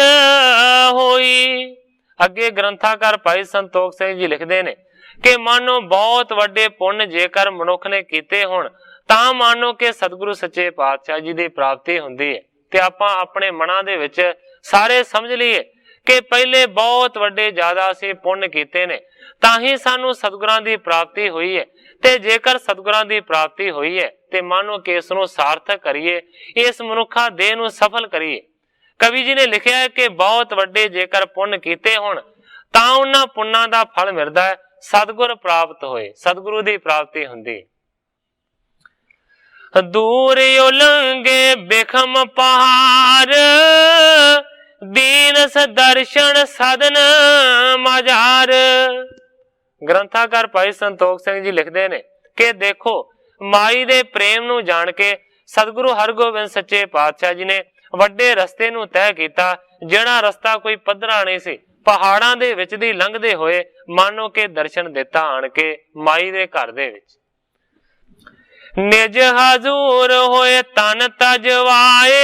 ਹੋਈ। ਅੱਗੇ ਗ੍ਰੰਥਾਕਾਰ ਭਾਈ ਸੰਤੋਖ ਸਿੰਘ ਜੀ ਲਿਖਦੇ ਨੇ ਕਿ ਮਾਨੋ ਬਹੁਤ ਵੱਡੇ ਪੁੰਨ ਜੇਕਰ ਮਨੁੱਖ ਨੇ ਕੀਤੇ ਹੋਣ ਤਾਂ ਮਾਨੋ ਕਿ ਸਤਿਗੁਰੂ ਸੱਚੇ ਪਾਤਸ਼ਾਹ ਜੀ ਦੀ ਪ੍ਰਾਪਤੀ ਹੁੰਦੀ ਹੈ। ਤੇ ਆਪਾਂ ਆਪਣੇ ਮਨਾਂ ਦੇ ਵਿੱਚ ਸਾਰੇ ਸਮਝ ਲਈਏ ਕਿ ਪਹਿਲੇ ਬਹੁਤ ਵੱਡੇ ਜ਼ਿਆਦਾ ਅਸੀਂ ਪੁੰਨ ਕੀਤੇ ਨੇ, ਤਾਂ ਹੀ ਸਾਨੂੰ ਸਤਿਗੁਰਾਂ ਦੀ ਪ੍ਰਾਪਤੀ ਹੋਈ ਹੈ। ਤੇ ਜੇਕਰ ਸਤਿਗੁਰਾਂ ਦੀ ਪ੍ਰਾਪਤੀ ਹੋਈ ਹੈ ਤੇ ਮਾਨੋ ਕਿ ਇਸ ਨੂੰ ਸਾਰਥਕ ਕਰੀਏ, ਇਸ ਮਨੁੱਖਾ ਦੇਹ ਨੂੰ ਸਫਲ ਕਰੀਏ। ਕਵੀ ਜੀ ਨੇ ਲਿਖਿਆ ਹੈ ਕਿ ਬਹੁਤ ਵੱਡੇ ਜੇਕਰ ਪੁੰਨ ਕੀਤੇ ਹੋਣ ਤਾਂ ਉਹਨਾਂ ਪੁੰਨਾਂ ਦਾ ਫਲ ਮਿਲਦਾ ਹੈ, ਸਤਿਗੁਰ ਪ੍ਰਾਪਤ ਹੋਏ, ਸਤਿਗੁਰੂ ਦੀ ਪ੍ਰਾਪਤੀ ਹੁੰਦੀ। ਦੂਰ ਉਲੰਘੇ ਬਿਖਮ ਪਹਾੜ, ਦੀਨਸ ਦਰਸ਼ਨ ਸਦਨ ਮਜ਼ਾਰ। ਗ੍ਰੰਥਾਕਾਰ ਭਾਈ ਸੰਤੋਖ ਸਿੰਘ ਜੀ ਲਿਖਦੇ ਨੇ ਕਿ ਦੇਖੋ ਮਾਈ ਦੇ ਪ੍ਰੇਮ ਨੂੰ ਜਾਣ ਕੇ ਸਤਿਗੁਰੂ ਹਰਗੋਬਿੰਦ ਸੱਚੇ ਪਾਤਸ਼ਾਹ ਜੀ ਨੇ ਵੱਡੇ ਰਸਤੇ ਨੂੰ ਤੈਅ ਕੀਤਾ, ਜਿਹੜਾ ਰਸਤਾ ਕੋਈ ਪੱਧਰਾ ਨਹੀਂ ਸੀ। ਪਹਾੜਾਂ ਦੇ ਵਿੱਚ ਦੀ ਲੰਘਦੇ ਹੋਏ ਮਾਨੋ ਕਿ ਦਰਸ਼ਨ ਦਿੱਤਾ ਆਣ ਕੇ ਮਾਈ ਦੇ ਘਰ ਦੇ ਵਿੱਚ। ਨਿਜ ਹਜ਼ੂਰ ਹੋਏ ਤਨ ਤਜਵਾਏ,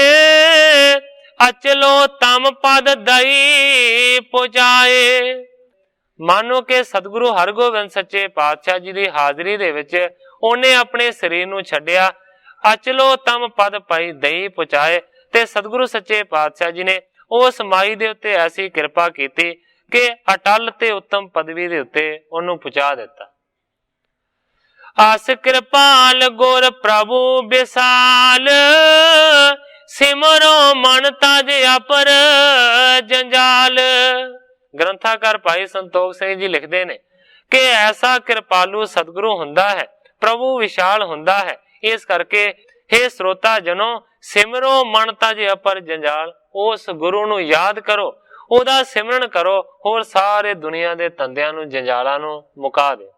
ਅਚਲੋ ਤਮ ਪਦ ਦਈ ਪੁਜਾਏ। ਮਾਨੋ ਕਿ ਸਤਿਗੁਰੂ ਹਰਗੋਬਿੰਦ ਸੱਚੇ ਪਾਤਸ਼ਾਹ ਜੀ ਦੀ ਹਾਜ਼ਰੀ ਦੇ ਵਿੱਚ ਉਹਨੇ ਆਪਣੇ ਸਰੀਰ ਨੂੰ ਛੱਡਿਆ, ਅਚਲੋ ਤਮ ਪਦ ਪਾਈ ਦਈ ਪੁਚਾਏ। ਤੇ ਸਤਿਗੁਰੂ ਸੱਚੇ ਪਾਤਸ਼ਾਹ ਜੀ ਨੇ ਉਸ ਮਾਈ ਦੇ ਉੱਤੇ ਐਸੀ ਕਿਰਪਾ ਕੀਤੀ ਕਿ ਅਟਲ ਤੇ ਉੱਤਮ ਪਦਵੀ ਦੇ ਉੱਤੇ ਉਹਨੂੰ ਪਹੁੰਚਾ ਦਿੱਤਾ। ਆਸ ਕਿਰਪਾਲ ਗੁਰ ਪ੍ਰਭੂ ਵਿਸਾਲ, ਸਿਮਰੋ ਮਨ ਤਜ ਅਪਰ ਜੰਜਾਲ। ਗ੍ਰੰਥਾਕਾਰ ਭਾਈ ਸੰਤੋਖ ਸਿੰਘ ਜੀ ਲਿਖਦੇ ਨੇ ਕਿ ਐਸਾ ਕਿਰਪਾਲੂ ਸਤਿਗੁਰੂ ਹੁੰਦਾ ਹੈ, ਪ੍ਰਭੂ ਵਿਸ਼ਾਲ ਹੁੰਦਾ ਹੈ। ਇਸ ਕਰਕੇ हे ਸਰੋਤਾ ਜਨੋ, ਸਿਮਰੋ ਮਨ ਤਜ ਅਪਰ ਜੰਜਾਲ। ਉਸ ਗੁਰੂ ਨੂੰ ਯਾਦ ਕਰੋ, ਉਹਦਾ ਸਿਮਰਨ ਕਰੋ, ਹੋਰ ਸਾਰੇ ਦੁਨੀਆ ਦੇ ਧੰਦਿਆਂ ਨੂੰ, ਜੰਜਾਲਾਂ ਨੂੰ ਮੁਕਾ ਦਿਓ।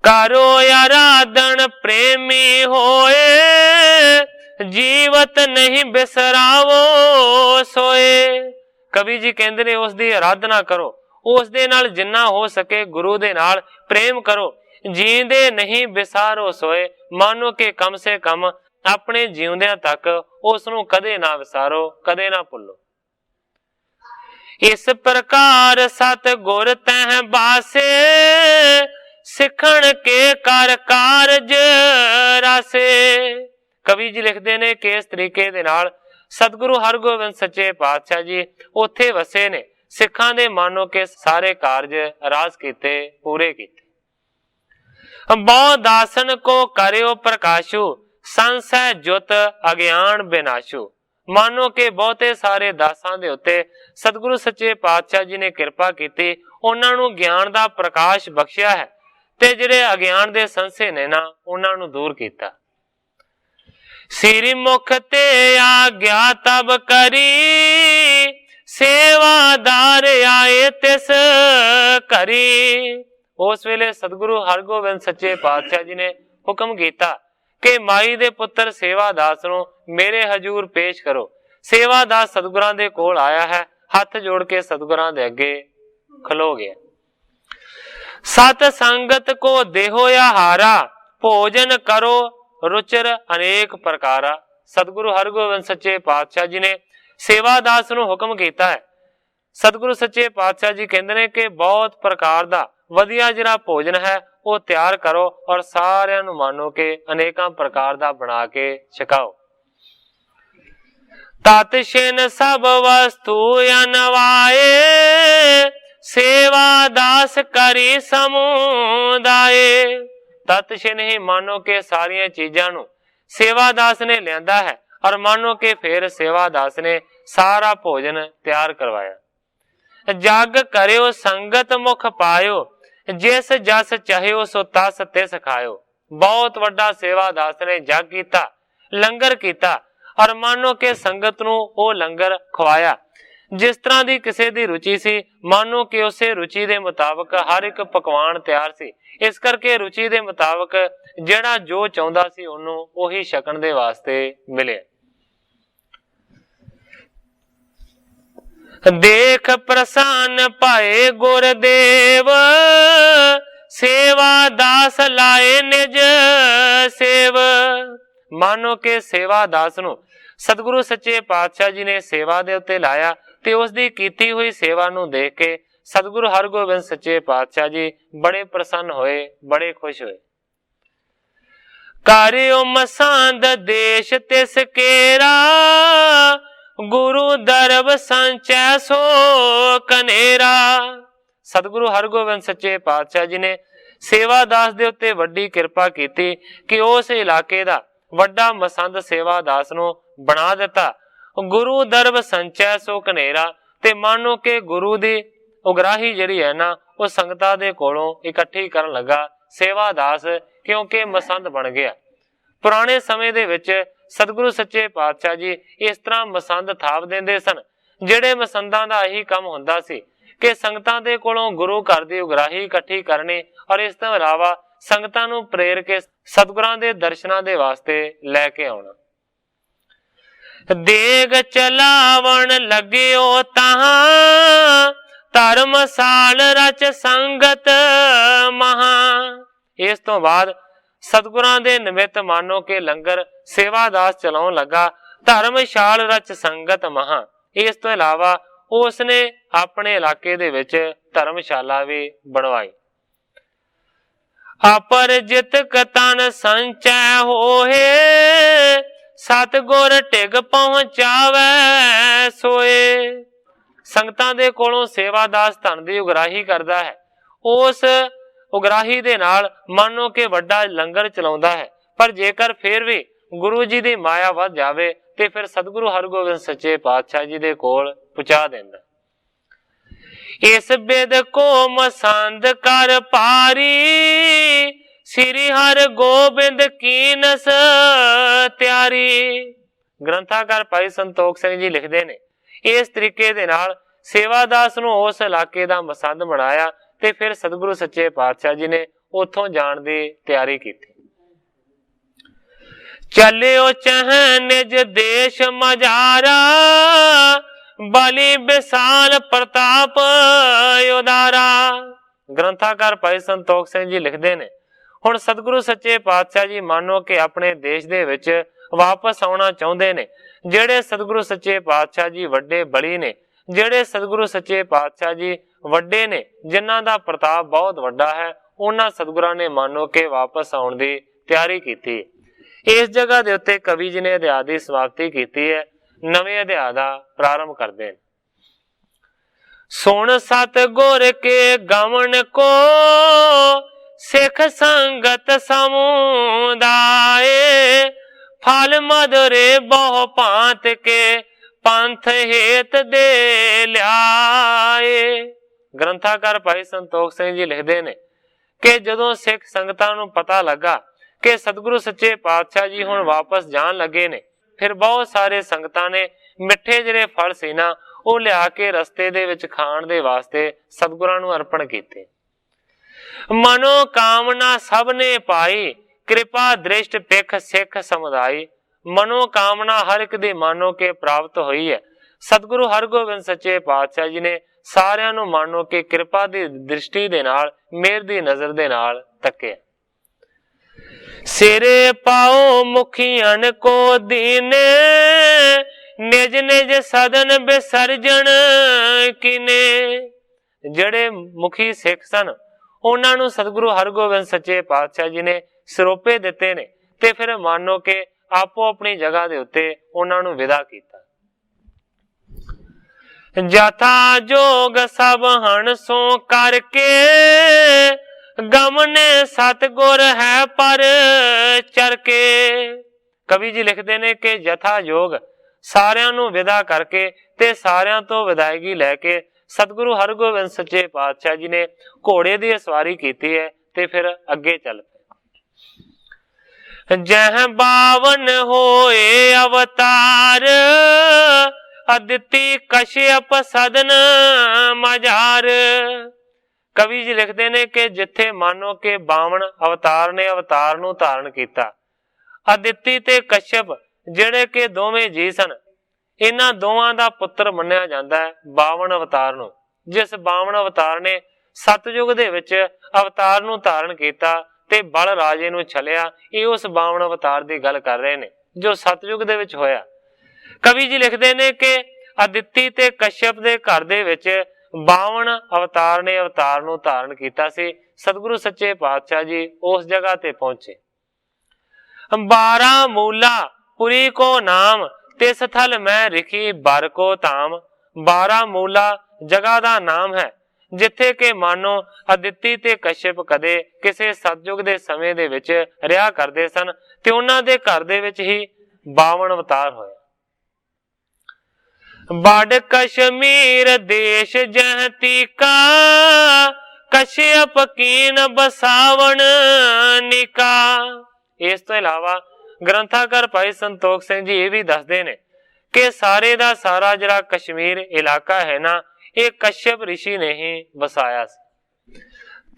ਕਰੋ ਆਰਾਧਨ ਪ੍ਰੇਮੀ ਹੋਏ, ਜੀਵਤ ਨਹੀਂ ਬਿਸਰਾਵੋ ਸੋਏ। ਕਵੀ ਜੀ ਕਹਿੰਦੇ ਨੇ ਉਸ ਦੀ ਆਰਾਧਨਾ ਕਰੋ, ਉਸ ਦੇ ਨਾਲ ਜਿੰਨਾ ਹੋ ਸਕੇ ਗੁਰੂ ਦੇ ਨਾਲ ਪ੍ਰੇਮ ਕਰੋ। ਜੀਂਦੇ ਨਹੀਂ ਬਿਸਾਰੋ ਸੋਏ, ਮਾਨੋ ਕਿ ਕਮ ਸੇ ਕਮ ਆਪਣੇ ਜਿਉਂਦਿਆਂ ਤੱਕ ਉਸ ਨੂੰ ਕਦੇ ਨਾ ਵਿਸਾਰੋ, ਕਦੇ ਨਾ ਭੁੱਲੋ। ਇਸ ਪ੍ਰਕਾਰ ਸਤ ਗੁਰ ਤਹਿ ਬਾਸੇ, ਸਿੱਖਣ ਕੇ ਕਰ ਕਾਰਜ ਰਾਸੇ। ਕਵੀ ਜੀ ਲਿਖਦੇ ਨੇ ਕਿ ਇਸ ਤਰੀਕੇ ਦੇ ਨਾਲ ਸਤਿਗੁਰੂ ਹਰਗੋਬਿੰਦ ਸੱਚੇ ਪਾਤਸ਼ਾਹ ਜੀ ਉੱਥੇ ਵਸੇ ਨੇ, सिखां दे मानो के सारे कार्य राज कीते, पूरे कीते। बहु दासन को करियो प्रकाशु, संसय जुत अज्ञान विनाशु। मानो के बहुते सारे दासां दे उत्ते सतगुरु सच्चे पातशाह जी ने किरपा कीती, उन्हां नूं ज्ञान दा प्रकाश बख्शिया है ते जिहड़े अज्ञान दे संसे ने ना उन्हां नूं दूर कीता। सिरी मुख ते आग्या तब करी, सेवादार आए तिस करी। उस वेले सतगुरु हरगोबिंद सच्चे पातशाह जी ने हुक्म कीता कि माई दे पुत्र सेवादास नूं मेरे हजूर पेश करो। सेवादास सतगुरां दे कोल आया है, हथ जोड़ के सतगुरां दे अगे खलो गया। सत संगत को देहो या हारा, भोजन करो रुचिर अनेक प्रकारा। सतगुरु हरगोबिंद सच्चे पातशाह जी ने सेवादास नूं हुक्म कीता है। सतगुरु सच्चे पातशाह जी कहंदे ने कि बहुत प्रकार दा वधिया जिहड़ा भोजन है वो तैयार करो और सारियां नूं मानो के अनेकां प्रकार दा बना के छकाओ। तत छिन सब वस्तु अनवाए, सेवादास करी समुदाय। तत छिन ही मानो के सारियां चीजां नूं सेवादास ने लियांदा है और मानो के फिर सेवादास ने सारा भोजन तैयार करवाया। जग करियो संगत मुख पायो, जिस जस चाहियो सो तस तिस खायो। बहुत वड्डा सेवादास ने जग कीता, लंगर कीता और मानो के संगत नूं ओ लंगर खवाया। जिस तरह दी किसी दी रुचि सी, मानो कि उसे रुचि दे मुताबिक हर एक पकवान तैयार सी। इस करके रुचि दे मुताबिक जिहड़ा जो चाहुंदा सी ओनू ओही छकण दे वास्ते मिले। देख प्रसन्न पाए गुरदेव, सेवादास लाए निज सेव। मानो के सेवादास नूं सतगुरु सच्चे पातशाह जी ने सेवा दे उत्ते लाया ते उस दी कीती हुई सेवा नूं देख के सतगुरु हरगोबिंद सच्चे पातशाह जी बड़े प्रसन्न होए, बड़े खुश होए। करियो मसांद देश तिस केरा, गुरु दरब संचै सो कनेरा। सतगुरु हरगोबिंद सच्चे पातशाह जी ने सेवादास दे उत्ते वड्डी किरपा कीती कि उस इलाके दा वड्डा मसंद सेवादास नूं बना दिता। गुरु दरब संचै सो कनेरा ते मानो के गुरु दी उगराही जिहड़ी है ना वो संगतां दे कोलों इकट्ठी करन लगा सेवादास, क्योंकि मसंद बन गया। पुराने समय दे विच सतगुरु सच्चे पातशाह जी इस तरह मसंद थाप देंदे सन। जिहड़े मसंदां दा यही काम हुंदा सी कि संगतां दे कोलों गुरु घर दी उगराही इकट्ठी करनी और इस तों इलावा संगतां नूं प्रेर के सतगुरां दे दर्शनां दे वास्ते लैके आउणा। देग चलावण लग्यो ताहां, धर्मसाल रच संगत महा। इस तो बाद सतगुरां दे निमित्त मानो के लंगर सेवादास चलाउण लगा। धर्मशाल रच संगत महा। इस तो इलावा उसने अपने इलाके दे विच धर्मशाला भी बनवाई। अपरजित कतन संचै होए, सतगुर टिग पहुंचावे सोए। संगतां दे कोलों सेवादास धन दी उगराही करदा है। उस उगराही दे नाल मानो के वड्डा लंगर चलाउंदा है, पर जेकर फिर भी गुरु जी दी माया वध जावे ते फिर सतगुरु हरगोबिंद सच्चे पातशाह जी दे कोल पहुंचा देंदा। इस बिद को मसंद कर पारी, श्री हर गोबिंद कीनस त्यारी। ग्रंथाकार भाई संतोख सिंह जी लिखते ने इस तरीके दे नाल सेवादास नूं उस इलाके दा मसंद बनाया ते फिर सतगुरु सच्चे पातशाह जी ने उथों जाण दी तैयारी की। चलियो चह निज देश मजारा, बलि विशाल प्रताप उदारा। ग्रंथाकार भाई संतोख सिंह जी लिखते ने हुण सतगुरु सच्चे पातशाह जी मानो कि अपने देश दे विच वापस आउणा चाहुंदे ने। जिहड़े सतगुरु सच्चे पातशाह जी वड्डे बली ने, जिहड़े सतगुरु सच्चे पातशाह जी वड्डे ने, जिन्हां दा प्रताप बहुत वड्डा है, उन्हां सतगुरां ने मानो के वापस आउण दी तैयारी कीती। इस जगह दे उत्ते कवि जी ने अध्याय दी समाप्ति कीती है, नवें अध्याय दा प्रारंभ करदे ने। सुन सतगुर के गमन को सिख संगत समुदाय फल मधुरे बहु पांत के पंथ हेत दे लियाए। ग्रंथाकार भाई संतोख सिंह जी लिखते ने कि जदों सिख संगतां नूं पता लगा कि सतगुरु सच्चे पातशाह जी हुण वापस जान लगे ने, फिर बहुत सारे संगतां ने मिठे जिहड़े फल सी ना ਉਹ ਲਿਆ ਕੇ ਰਸਤੇ ਦੇ ਵਿੱਚ ਖਾਣ ਦੇ ਵਾਸਤੇ ਸਤਿਗੁਰਾਂ ਨੂੰ ਅਰਪਣ ਕੀਤੇ। ਮਨੋ ਕਾਮਨਾ ਸਭ ਨੇ ਪਾਈ ਕਿਰਪਾ ਦ੍ਰਿਸ਼ਟ ਪਿਖ ਸਿੱਖ ਸਮੁਦਾਇ। ਮਨੋ ਕਾਮਨਾ ਹਰ ਇੱਕ ਦੀ ਮਾਨੋ ਕੇ ਪ੍ਰਾਪਤ ਹੋਈ ਹੈ। ਸਤਿਗੁਰੂ ਹਰਗੋਬਿੰਦ ਸੱਚੇ ਪਾਤਸ਼ਾਹ ਜੀ ਨੇ ਸਾਰਿਆਂ ਨੂੰ ਮਾਨੋ ਕੇ ਕਿਰਪਾ ਦੀ ਦ੍ਰਿਸ਼ਟੀ ਦੇ ਨਾਲ, ਮਿਹਰ ਦੀ ਨਜ਼ਰ ਦੇ ਨਾਲ ਤੱਕਿਆ। ਸਿਰੇ ਪਾਓ ਮੁਖੀਆਂ ਕੋ ਦੀਨੇ ਨਿਜ ਨਿਜ ਸਦਨ ਬਿਸਰਜਣ ਕੀਨੇ। ਜਿਹੜੇ ਮੁਖੀ ਸਿੱਖ ਸਨ ਉਹਨਾਂ ਨੂੰ ਸਤਿਗੁਰੂ ਹਰਗੋਬਿੰਦ ਸੱਚੇ ਪਾਤਸ਼ਾਹ ਜੀ ਨੇ ਸਰੋਪੇ ਦਿੱਤੇ ਨੇ ਤੇ ਫਿਰ ਮਾਨੋ ਕਿ ਆਪੋ ਆਪਣੀ ਜਗ੍ਹਾ ਦੇ ਉੱਤੇ ਉਹਨਾਂ ਨੂੰ ਵਿਦਾ ਕੀਤਾ। ਜਥਾ ਜੋਗ ਸਭ ਹਣਸੋਂ ਕਰਕੇ ਗਮਨੇ ਸਤਿਗੁਰ ਹੈ ਪਰ ਚਰਕੇ। ਕਵੀ ਜੀ ਲਿਖਦੇ ਨੇ ਕਿ ਜਥਾ ਜੋਗ ਸਾਰਿਆਂ ਨੂੰ ਵਿਦਾ ਕਰਕੇ ਤੇ ਸਾਰਿਆਂ ਤੋਂ ਵਿਦਾਇਗੀ ਲੈ ਕੇ ਸਤਿਗੁਰੂ ਹਰਗੋਬਿੰਦ ਸੱਚੇ ਪਾਤਸ਼ਾਹ ਜੀ ਨੇ ਘੋੜੇ ਦੀ ਸਵਾਰੀ ਕੀਤੀ ਹੈ ਤੇ ਫਿਰ ਅੱਗੇ ਚੱਲ ਪਏ। ਜਹ 52 ਹੋਏ ਅਵਤਾਰ ਅਦਿੱਤੀ ਕਸ਼ਯਪ ਸਦਨ ਮਝਾਰ। ਕਵੀ ਜੀ ਲਿਖਦੇ ਨੇ ਕਿ ਜਿੱਥੇ ਮਾਨੋ ਕਿ 52 ਅਵਤਾਰ ਨੇ ਅਵਤਾਰ ਨੂੰ ਧਾਰਨ ਕੀਤਾ, ਅਦਿੱਤੀ ਤੇ ਕਸ਼ਯਪ ਜਿਹੜੇ ਕਿ ਦੋਵੇਂ ਜੀ ਸਨ, ਇਹਨਾਂ ਦੋਵਾਂ ਦਾ ਪੁੱਤਰ ਮੰਨਿਆ ਜਾਂਦਾ ਹੈ 52 ਅਵਤਾਰ ਨੂੰ। ਜਿਸ 52 ਅਵਤਾਰ ਨੇ ਸਤਯੁਗ ਦੇ ਵਿੱਚ ਅਵਤਾਰ ਨੂੰ ਧਾਰਨ ਕੀਤਾ ਤੇ ਬਲ ਰਾਜੇ ਨੂੰ ਛਲਿਆ, ਇਹ ਉਸ 52 ਅਵਤਾਰ ਦੀ ਗੱਲ ਕਰ ਰਹੇ ਨੇ ਜੋ ਸਤਯੁਗ ਦੇ ਵਿੱਚ ਹੋਇਆ। ਕਵੀ ਜੀ ਲਿਖਦੇ ਨੇ ਕਿ ਅਦਿੱਤੀ ਤੇ ਕਸ਼ਯਪ ਦੇ ਘਰ ਦੇ ਵਿੱਚ 52 ਅਵਤਾਰ ਨੇ ਅਵਤਾਰ ਨੂੰ ਧਾਰਨ ਕੀਤਾ ਸੀ। ਸਤਿਗੁਰੂ ਸੱਚੇ ਪਾਤਸ਼ਾਹ ਜੀ ਉਸ ਜਗ੍ਹਾ ਤੇ ਪਹੁੰਚੇ। 12 ਮੂਲਾ ਪੁਰੀ ਕੋ ਨਾਮ ਤਿਸ ਥਲ ਮੈਂ ਰਿਖੀ ਬਰ ਕੋ ਧਾਮ। 12 ਮੂਲਾ ਜਗ੍ਹਾ ਦਾ ਨਾਮ ਹੈ ਜਿੱਥੇ ਕਿ ਮਾਨੋ ਅਦਿੱਤੀ ਤੇ ਕਸ਼ਯਪ ਕਦੇ ਕਿਸੇ ਸਤਯੁਗ ਦੇ ਸਮੇਂ ਦੇ ਵਿੱਚ ਰਿਹਾ ਕਰਦੇ ਸਨ ਤੇ ਉਹਨਾਂ ਦੇ ਘਰ ਦੇ ਵਿੱਚ ਹੀ 52 ਅਵਤਾਰ ਹੋਏ। ਬੜ ਕਸ਼ਮੀਰ ਦੇਸ਼ ਜਹ ਤੀਕਾ ਕਸ਼ਯਪ ਕੀਨ ਬਸਾਵਣ ਨਿਕਾ। ਇਸ ਤੋਂ ਇਲਾਵਾ ਗ੍ਰੰਥਾਕਾਰ ਭਾਈ ਸੰਤੋਖ ਸਿੰਘ ਜੀ ਇਹ ਵੀ ਦੱਸਦੇ ਨੇ ਕਿ ਸਾਰੇ ਦਾ ਸਾਰਾ ਜਿਹੜਾ ਕਸ਼ਮੀਰ ਇਲਾਕਾ ਹੈ ਨਾ, ਇਹ ਕਸ਼ਯਪ ਰਿਸ਼ੀ ਨੇ ਹੀ ਵਸਾਇਆ ਸੀ।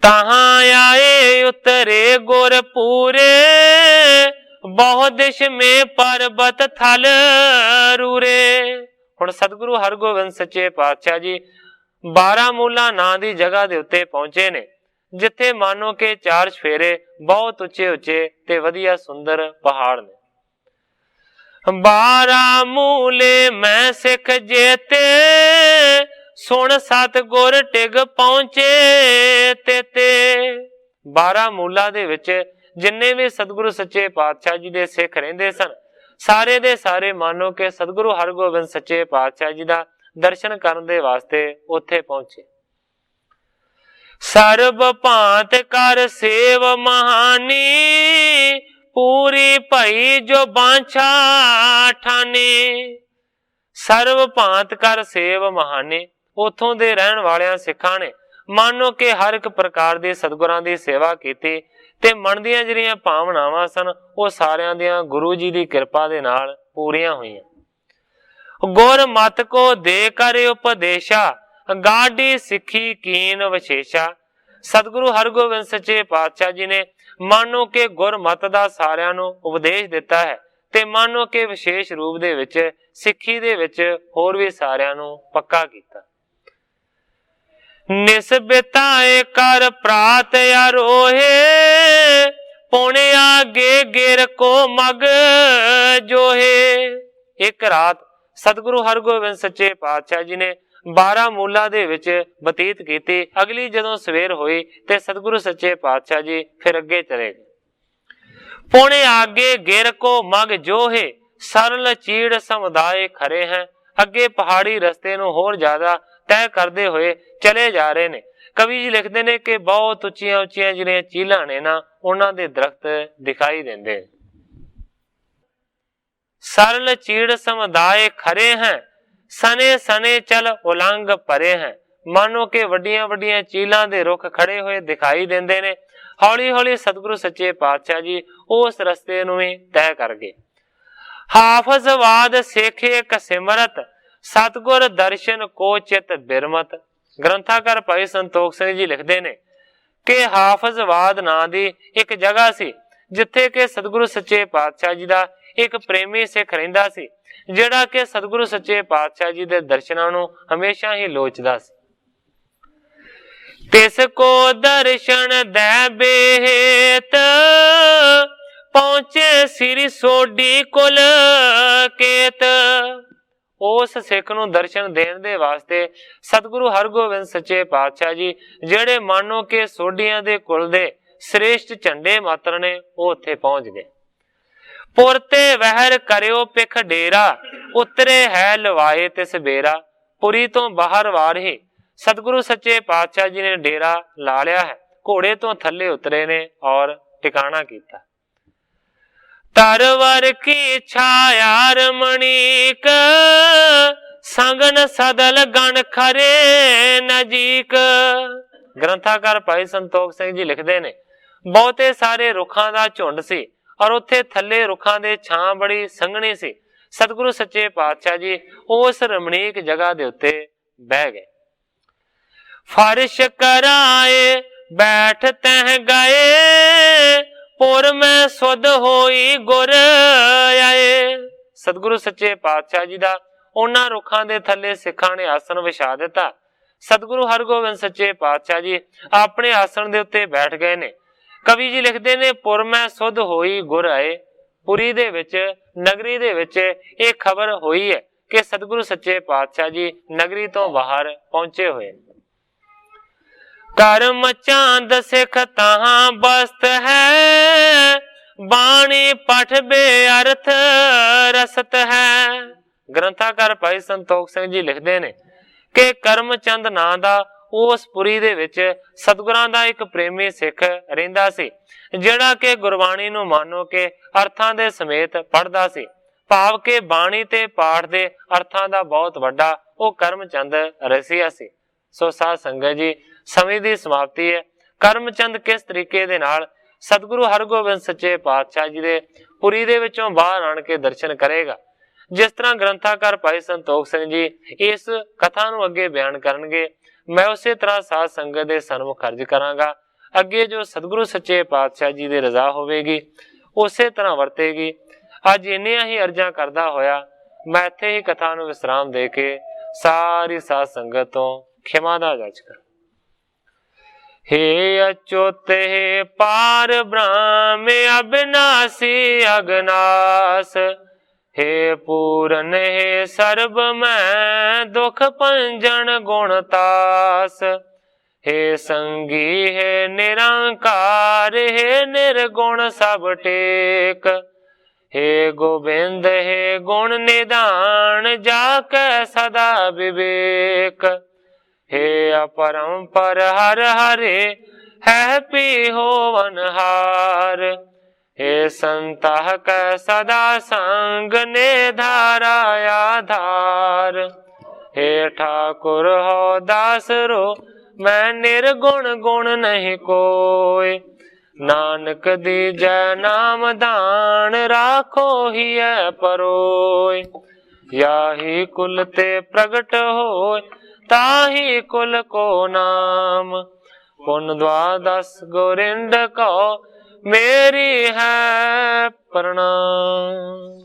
ਤਹਾਂ ਆਏ ਉਤਰੇ ਗੁਰ ਪੂਰੇ ਬਹੁ ਦਿਸ਼ ਮੇ ਪਰਬਤ ਥਲ ਰੂਰੇ। ਹੁਣ ਸਤਿਗੁਰੂ ਹਰਗੋਬਿੰਦ ਸੱਚੇ ਪਾਤਸ਼ਾਹ ਜੀ 12 ਮੂਲਾ ਨਾਂ ਦੀ ਜਗ੍ਹਾ ਦੇ ਉੱਤੇ ਪਹੁੰਚੇ ਨੇ ਜਿੱਥੇ ਮਾਨੋ ਕਿ 4 ਚਫੇਰੇ ਬਹੁਤ ਉੱਚੇ ਉੱਚੇ ਤੇ ਵਧੀਆ ਸੁੰਦਰ ਪਹਾੜ ਨੇ। 12 ਮੂਲੇ ਮੈਂ ਸਿੱਖ ਜੇਤੇ ਸੁਣ ਸਤਿਗੁਰ ਟਿਗ ਪਹੁੰਚੇ ਤੇ 12 ਮੂਲਾ ਦੇ ਵਿੱਚ ਜਿੰਨੇ ਵੀ ਸਤਿਗੁਰੂ ਸੱਚੇ ਪਾਤਸ਼ਾਹ ਜੀ ਦੇ ਸਿੱਖ ਰਹਿੰਦੇ ਸਨ, ਸਾਰੇ ਦੇ ਸਾਰੇ ਮਾਨੋ ਕਿ ਸਤਿਗੁਰੂ ਹਰਗੋਬਿੰਦ ਸੱਚੇ ਪਾਤਸ਼ਾਹ ਜੀ ਦਾ ਦਰਸ਼ਨ ਕਰਨ ਦੇ ਵਾਸਤੇ ਉੱਥੇ ਪਹੁੰਚੇ। ਸਰਬ ਭਾਂਤ ਕਰ ਸੇਵ ਮਹਾਨੀ ਪੂਰੀ ਭਈ ਜੋ ਬਾਂਛਾ ਠਾਨੀ। ਸਰਬ ਭਾਂਤ ਕਰ ਸੇਵ ਮਹਾਨੀ, ਉਥੋਂ ਦੇ ਰਹਿਣ ਵਾਲਿਆਂ ਸਿੱਖਾਂ ਨੇ ਮਾਨੋ ਕਿ ਹਰ ਇੱਕ ਪ੍ਰਕਾਰ ਦੀ ਸਤਿਗੁਰਾਂ ਦੀ ਸੇਵਾ ਕੀਤੀ ਤੇ ਮਨ ਦੀਆਂ ਜਿਹੜੀਆਂ ਭਾਵਨਾਵਾਂ ਸਨ ਉਹ ਸਾਰਿਆਂ ਦੀਆਂ ਗੁਰੂ ਜੀ ਦੀ ਕਿਰਪਾ ਦੇ ਨਾਲ ਪੂਰੀਆਂ ਹੋਈਆਂ। ਗੁਰ ਮਤ ਕੋ ਦੇ ਕਰ ਉਪਦੇਸ਼ਾ ਗਾਢੀ ਸਿੱਖੀ ਕੀਨ ਵਿਸ਼ੇਸ਼ਾ। ਸਤਿਗੁਰੂ ਹਰਗੋਬਿੰਦ ਸੱਚੇ ਪਾਤਸ਼ਾਹ ਜੀ ਨੇ ਮਾਨੋ ਕਿ ਗੁਰਮਤ ਦਾ ਸਾਰਿਆਂ ਨੂੰ ਉਪਦੇਸ਼ ਦਿੱਤਾ ਹੈ ਤੇ ਮਾਨੋ ਕਿ ਵਿਸ਼ੇਸ਼ ਰੂਪ ਦੇ ਵਿੱਚ ਸਿੱਖੀ ਦੇ ਵਿੱਚ ਹੋਰ ਵੀ ਸਾਰਿਆਂ ਨੂੰ ਪੱਕਾ ਕੀਤਾ। ਨਿਸਬਿਤਾਏ ਕਰ ਪ੍ਰਾਤ ਆਰੋਹੇ ਪੌਣੇ ਆਗੇ ਗਿਰ ਕੋ ਮਗ ਜੋਹੇ। ਇੱਕ ਰਾਤ ਸਤਿਗੁਰੂ ਹਰਗੋਬਿੰਦ ਸੱਚੇ ਪਾਤਸ਼ਾਹ ਜੀ ਨੇ 12 ਮੂਲਾ ਦੇ ਵਿੱਚ ਬਤੀਤ ਕੀਤੀ। ਅਗਲੀ ਜਦੋਂ ਸਵੇਰ ਹੋਈ ਤੇ ਸਤਿਗੁਰੂ ਸੱਚੇ ਪਾਤਸ਼ਾਹ ਜੀ ਫਿਰ ਅੱਗੇ ਚਲੇ ਗਏ। ਪੌਣੇ ਆਗੇ ਗਿਰ ਕੋ ਮਗ ਜੋਹੇ ਸਰਲ ਚੀੜ ਸਮੁਦਾਇ ਖਰੇ ਹੈ। ਅੱਗੇ ਪਹਾੜੀ ਰਸਤੇ ਨੂੰ ਹੋਰ ਜ਼ਿਆਦਾ ਤੈਅ ਕਰਦੇ ਹੋਏ ਚਲੇ ਜਾ ਰਹੇ ਨੇ। ਕਵੀ ਜੀ ਲਿਖਦੇ ਨੇ ਕਿ ਬਹੁਤ ਉੱਚੀਆਂ ਉੱਚੀਆਂ ਜਿਹੜੀਆਂ ਚੀਲਾਂ ਨੇ ਨਾ, ਉਹਨਾਂ ਦੇ ਦਰਖਤ ਦਿਖਾਈ ਦਿੰਦੇ। सरल चीड़ समुदाय खरे हैं, सने सने चल उलंग परे हैं। मानो के वड्डियां वड्डियां चीलां दे रुख खड़े हुए दिखाई देंदे ने। हौली हौली सतगुरु सच्चे पातशाह जी उस रस्ते नूं ही तय कर गए। हाफजवाद सेखे क सिमरत, सतगुर दर्शन को चित बिरमत। ग्रंथाकार भाई संतोख सिंह जी लिखते ने कि हाफजवाद नां दी एक जगह सी जिथे के सतगुरु सच्चे पातशाह जी दा एक प्रेमी सिख रहिंदा सी, जिहड़ा कि सतगुरु सच्चे पातशाह जी दे दर्शनां नूं हमेशा ही लोचदा सी। तिस को दर्शन दै बेहत, पहुंचे श्री सोडी कुल केत। उस सिख नूं दर्शन देण दे वास्ते सतगुरु हरगोबिंद सच्चे पातशाह जी जिहड़े मानो के सोडियां दे कुल दे श्रेष्ठ झंडे मात्र ने, वो उत्थे पहुंच गए। पुरते वहर करियो पिख डेरा, उतरे है लवाए तिस बेरा। पुरी तो बाहर वार ही सतगुरु सच्चे पातशाह जी ने डेरा ला लिया है, घोड़े तो थले उतरे ने और ठिकाना कीता। तरवर की छाया रमणीक, संगन सदल गण खरे नजीक। ग्रंथाकार भाई संतोख सिंह जी लिखते ने बहुते सारे रुखां दा झुंड सी और उत्थे थले रुखां दे छां बड़ी संघनी सी। सतगुरु सच्चे पातशाह जी उस रमणीक जगह दे उत्ते बह गए। फर्श कराए बैठ तह गए, पुर में सुध होई गुर आए। सतगुरु सच्चे पातशाह जी दा उन्हां रुखां दे थले सिखां ने आसन विछा दिता। सतगुरु हरगोबिंद सच्चे पातशाह जी अपने आसन दे उत्ते बैठ गए ने। कवि जी लिखते ने पुर में सुध होई गुर आए। पुरी दे विच नगरी दे विच ये खबर होई है कि सतगुरु सच्चे पातशाह जी नगरी तो बाहर पहुंचे हुए। कर्म चांद सिख तहां बस्त है, बाणी पठ बेअर्थ रसत है। ग्रंथाकार भाई संतोख सिंह जी लिखते ने कि करम चंद नां दा उस पुरी दे विच सतगुरां दा एक प्रेमी सिख रहिंदा सी, जिहड़ा कि गुरबाणी नूं मानो के अर्थां दे समेत पढ़दा सी। भाव के बाणी ते पाठ दे अर्थां दा बहुत वड्डा वो करमचंद रसिया सी। सो साध संगत जी, समय दी समाप्ति है। करमचंद किस तरीके दे नाल सतगुरु हरगोबिंद सच्चे पातशाह जी दे पुरी दे विचों बाहर आण के दर्शन करेगा, जिस तरह ग्रंथाकार भाई संतोख सिंह जी इस कथा नूं अगे बयान करनगे, मैं उसे तरह साध संगत दे सन्मुख अर्ज करांगा। अगे जो सतगुरु सच्चे पातशाह जी दी रजा होवेगी उसे तरह वरतेगी। अज इन्नियां ही अर्जां करदा होया मैं इत्थे ही कथा नूं विश्राम दे के सारी साध संगत तो खिमा दा जाच कर। हे अच्युत हे पार ब्रह्म अविनाशी अगनास, हे पूरन हे सर्ब मैं दुख पंजन गुणतास। हे संगी हे निरंकार, हे निर्गुण सब टेक। हे गोविंद हे गुण निदान, जाके सदा विवेक। हे अपरंपर हर हरे, है पी होवनहार। हे संतः कै सदा संग ने धारा आधार। हे ठाकुर हो दास रो, मैं निर्गुण गुण नहीं कोय। नानक दीजै नाम दान, राखो ही परोय। याही कुल ते प्रगट होय, ताही कुल को नाम। पुन द्वादश गोरिंद को, मेरी है प्रणाम।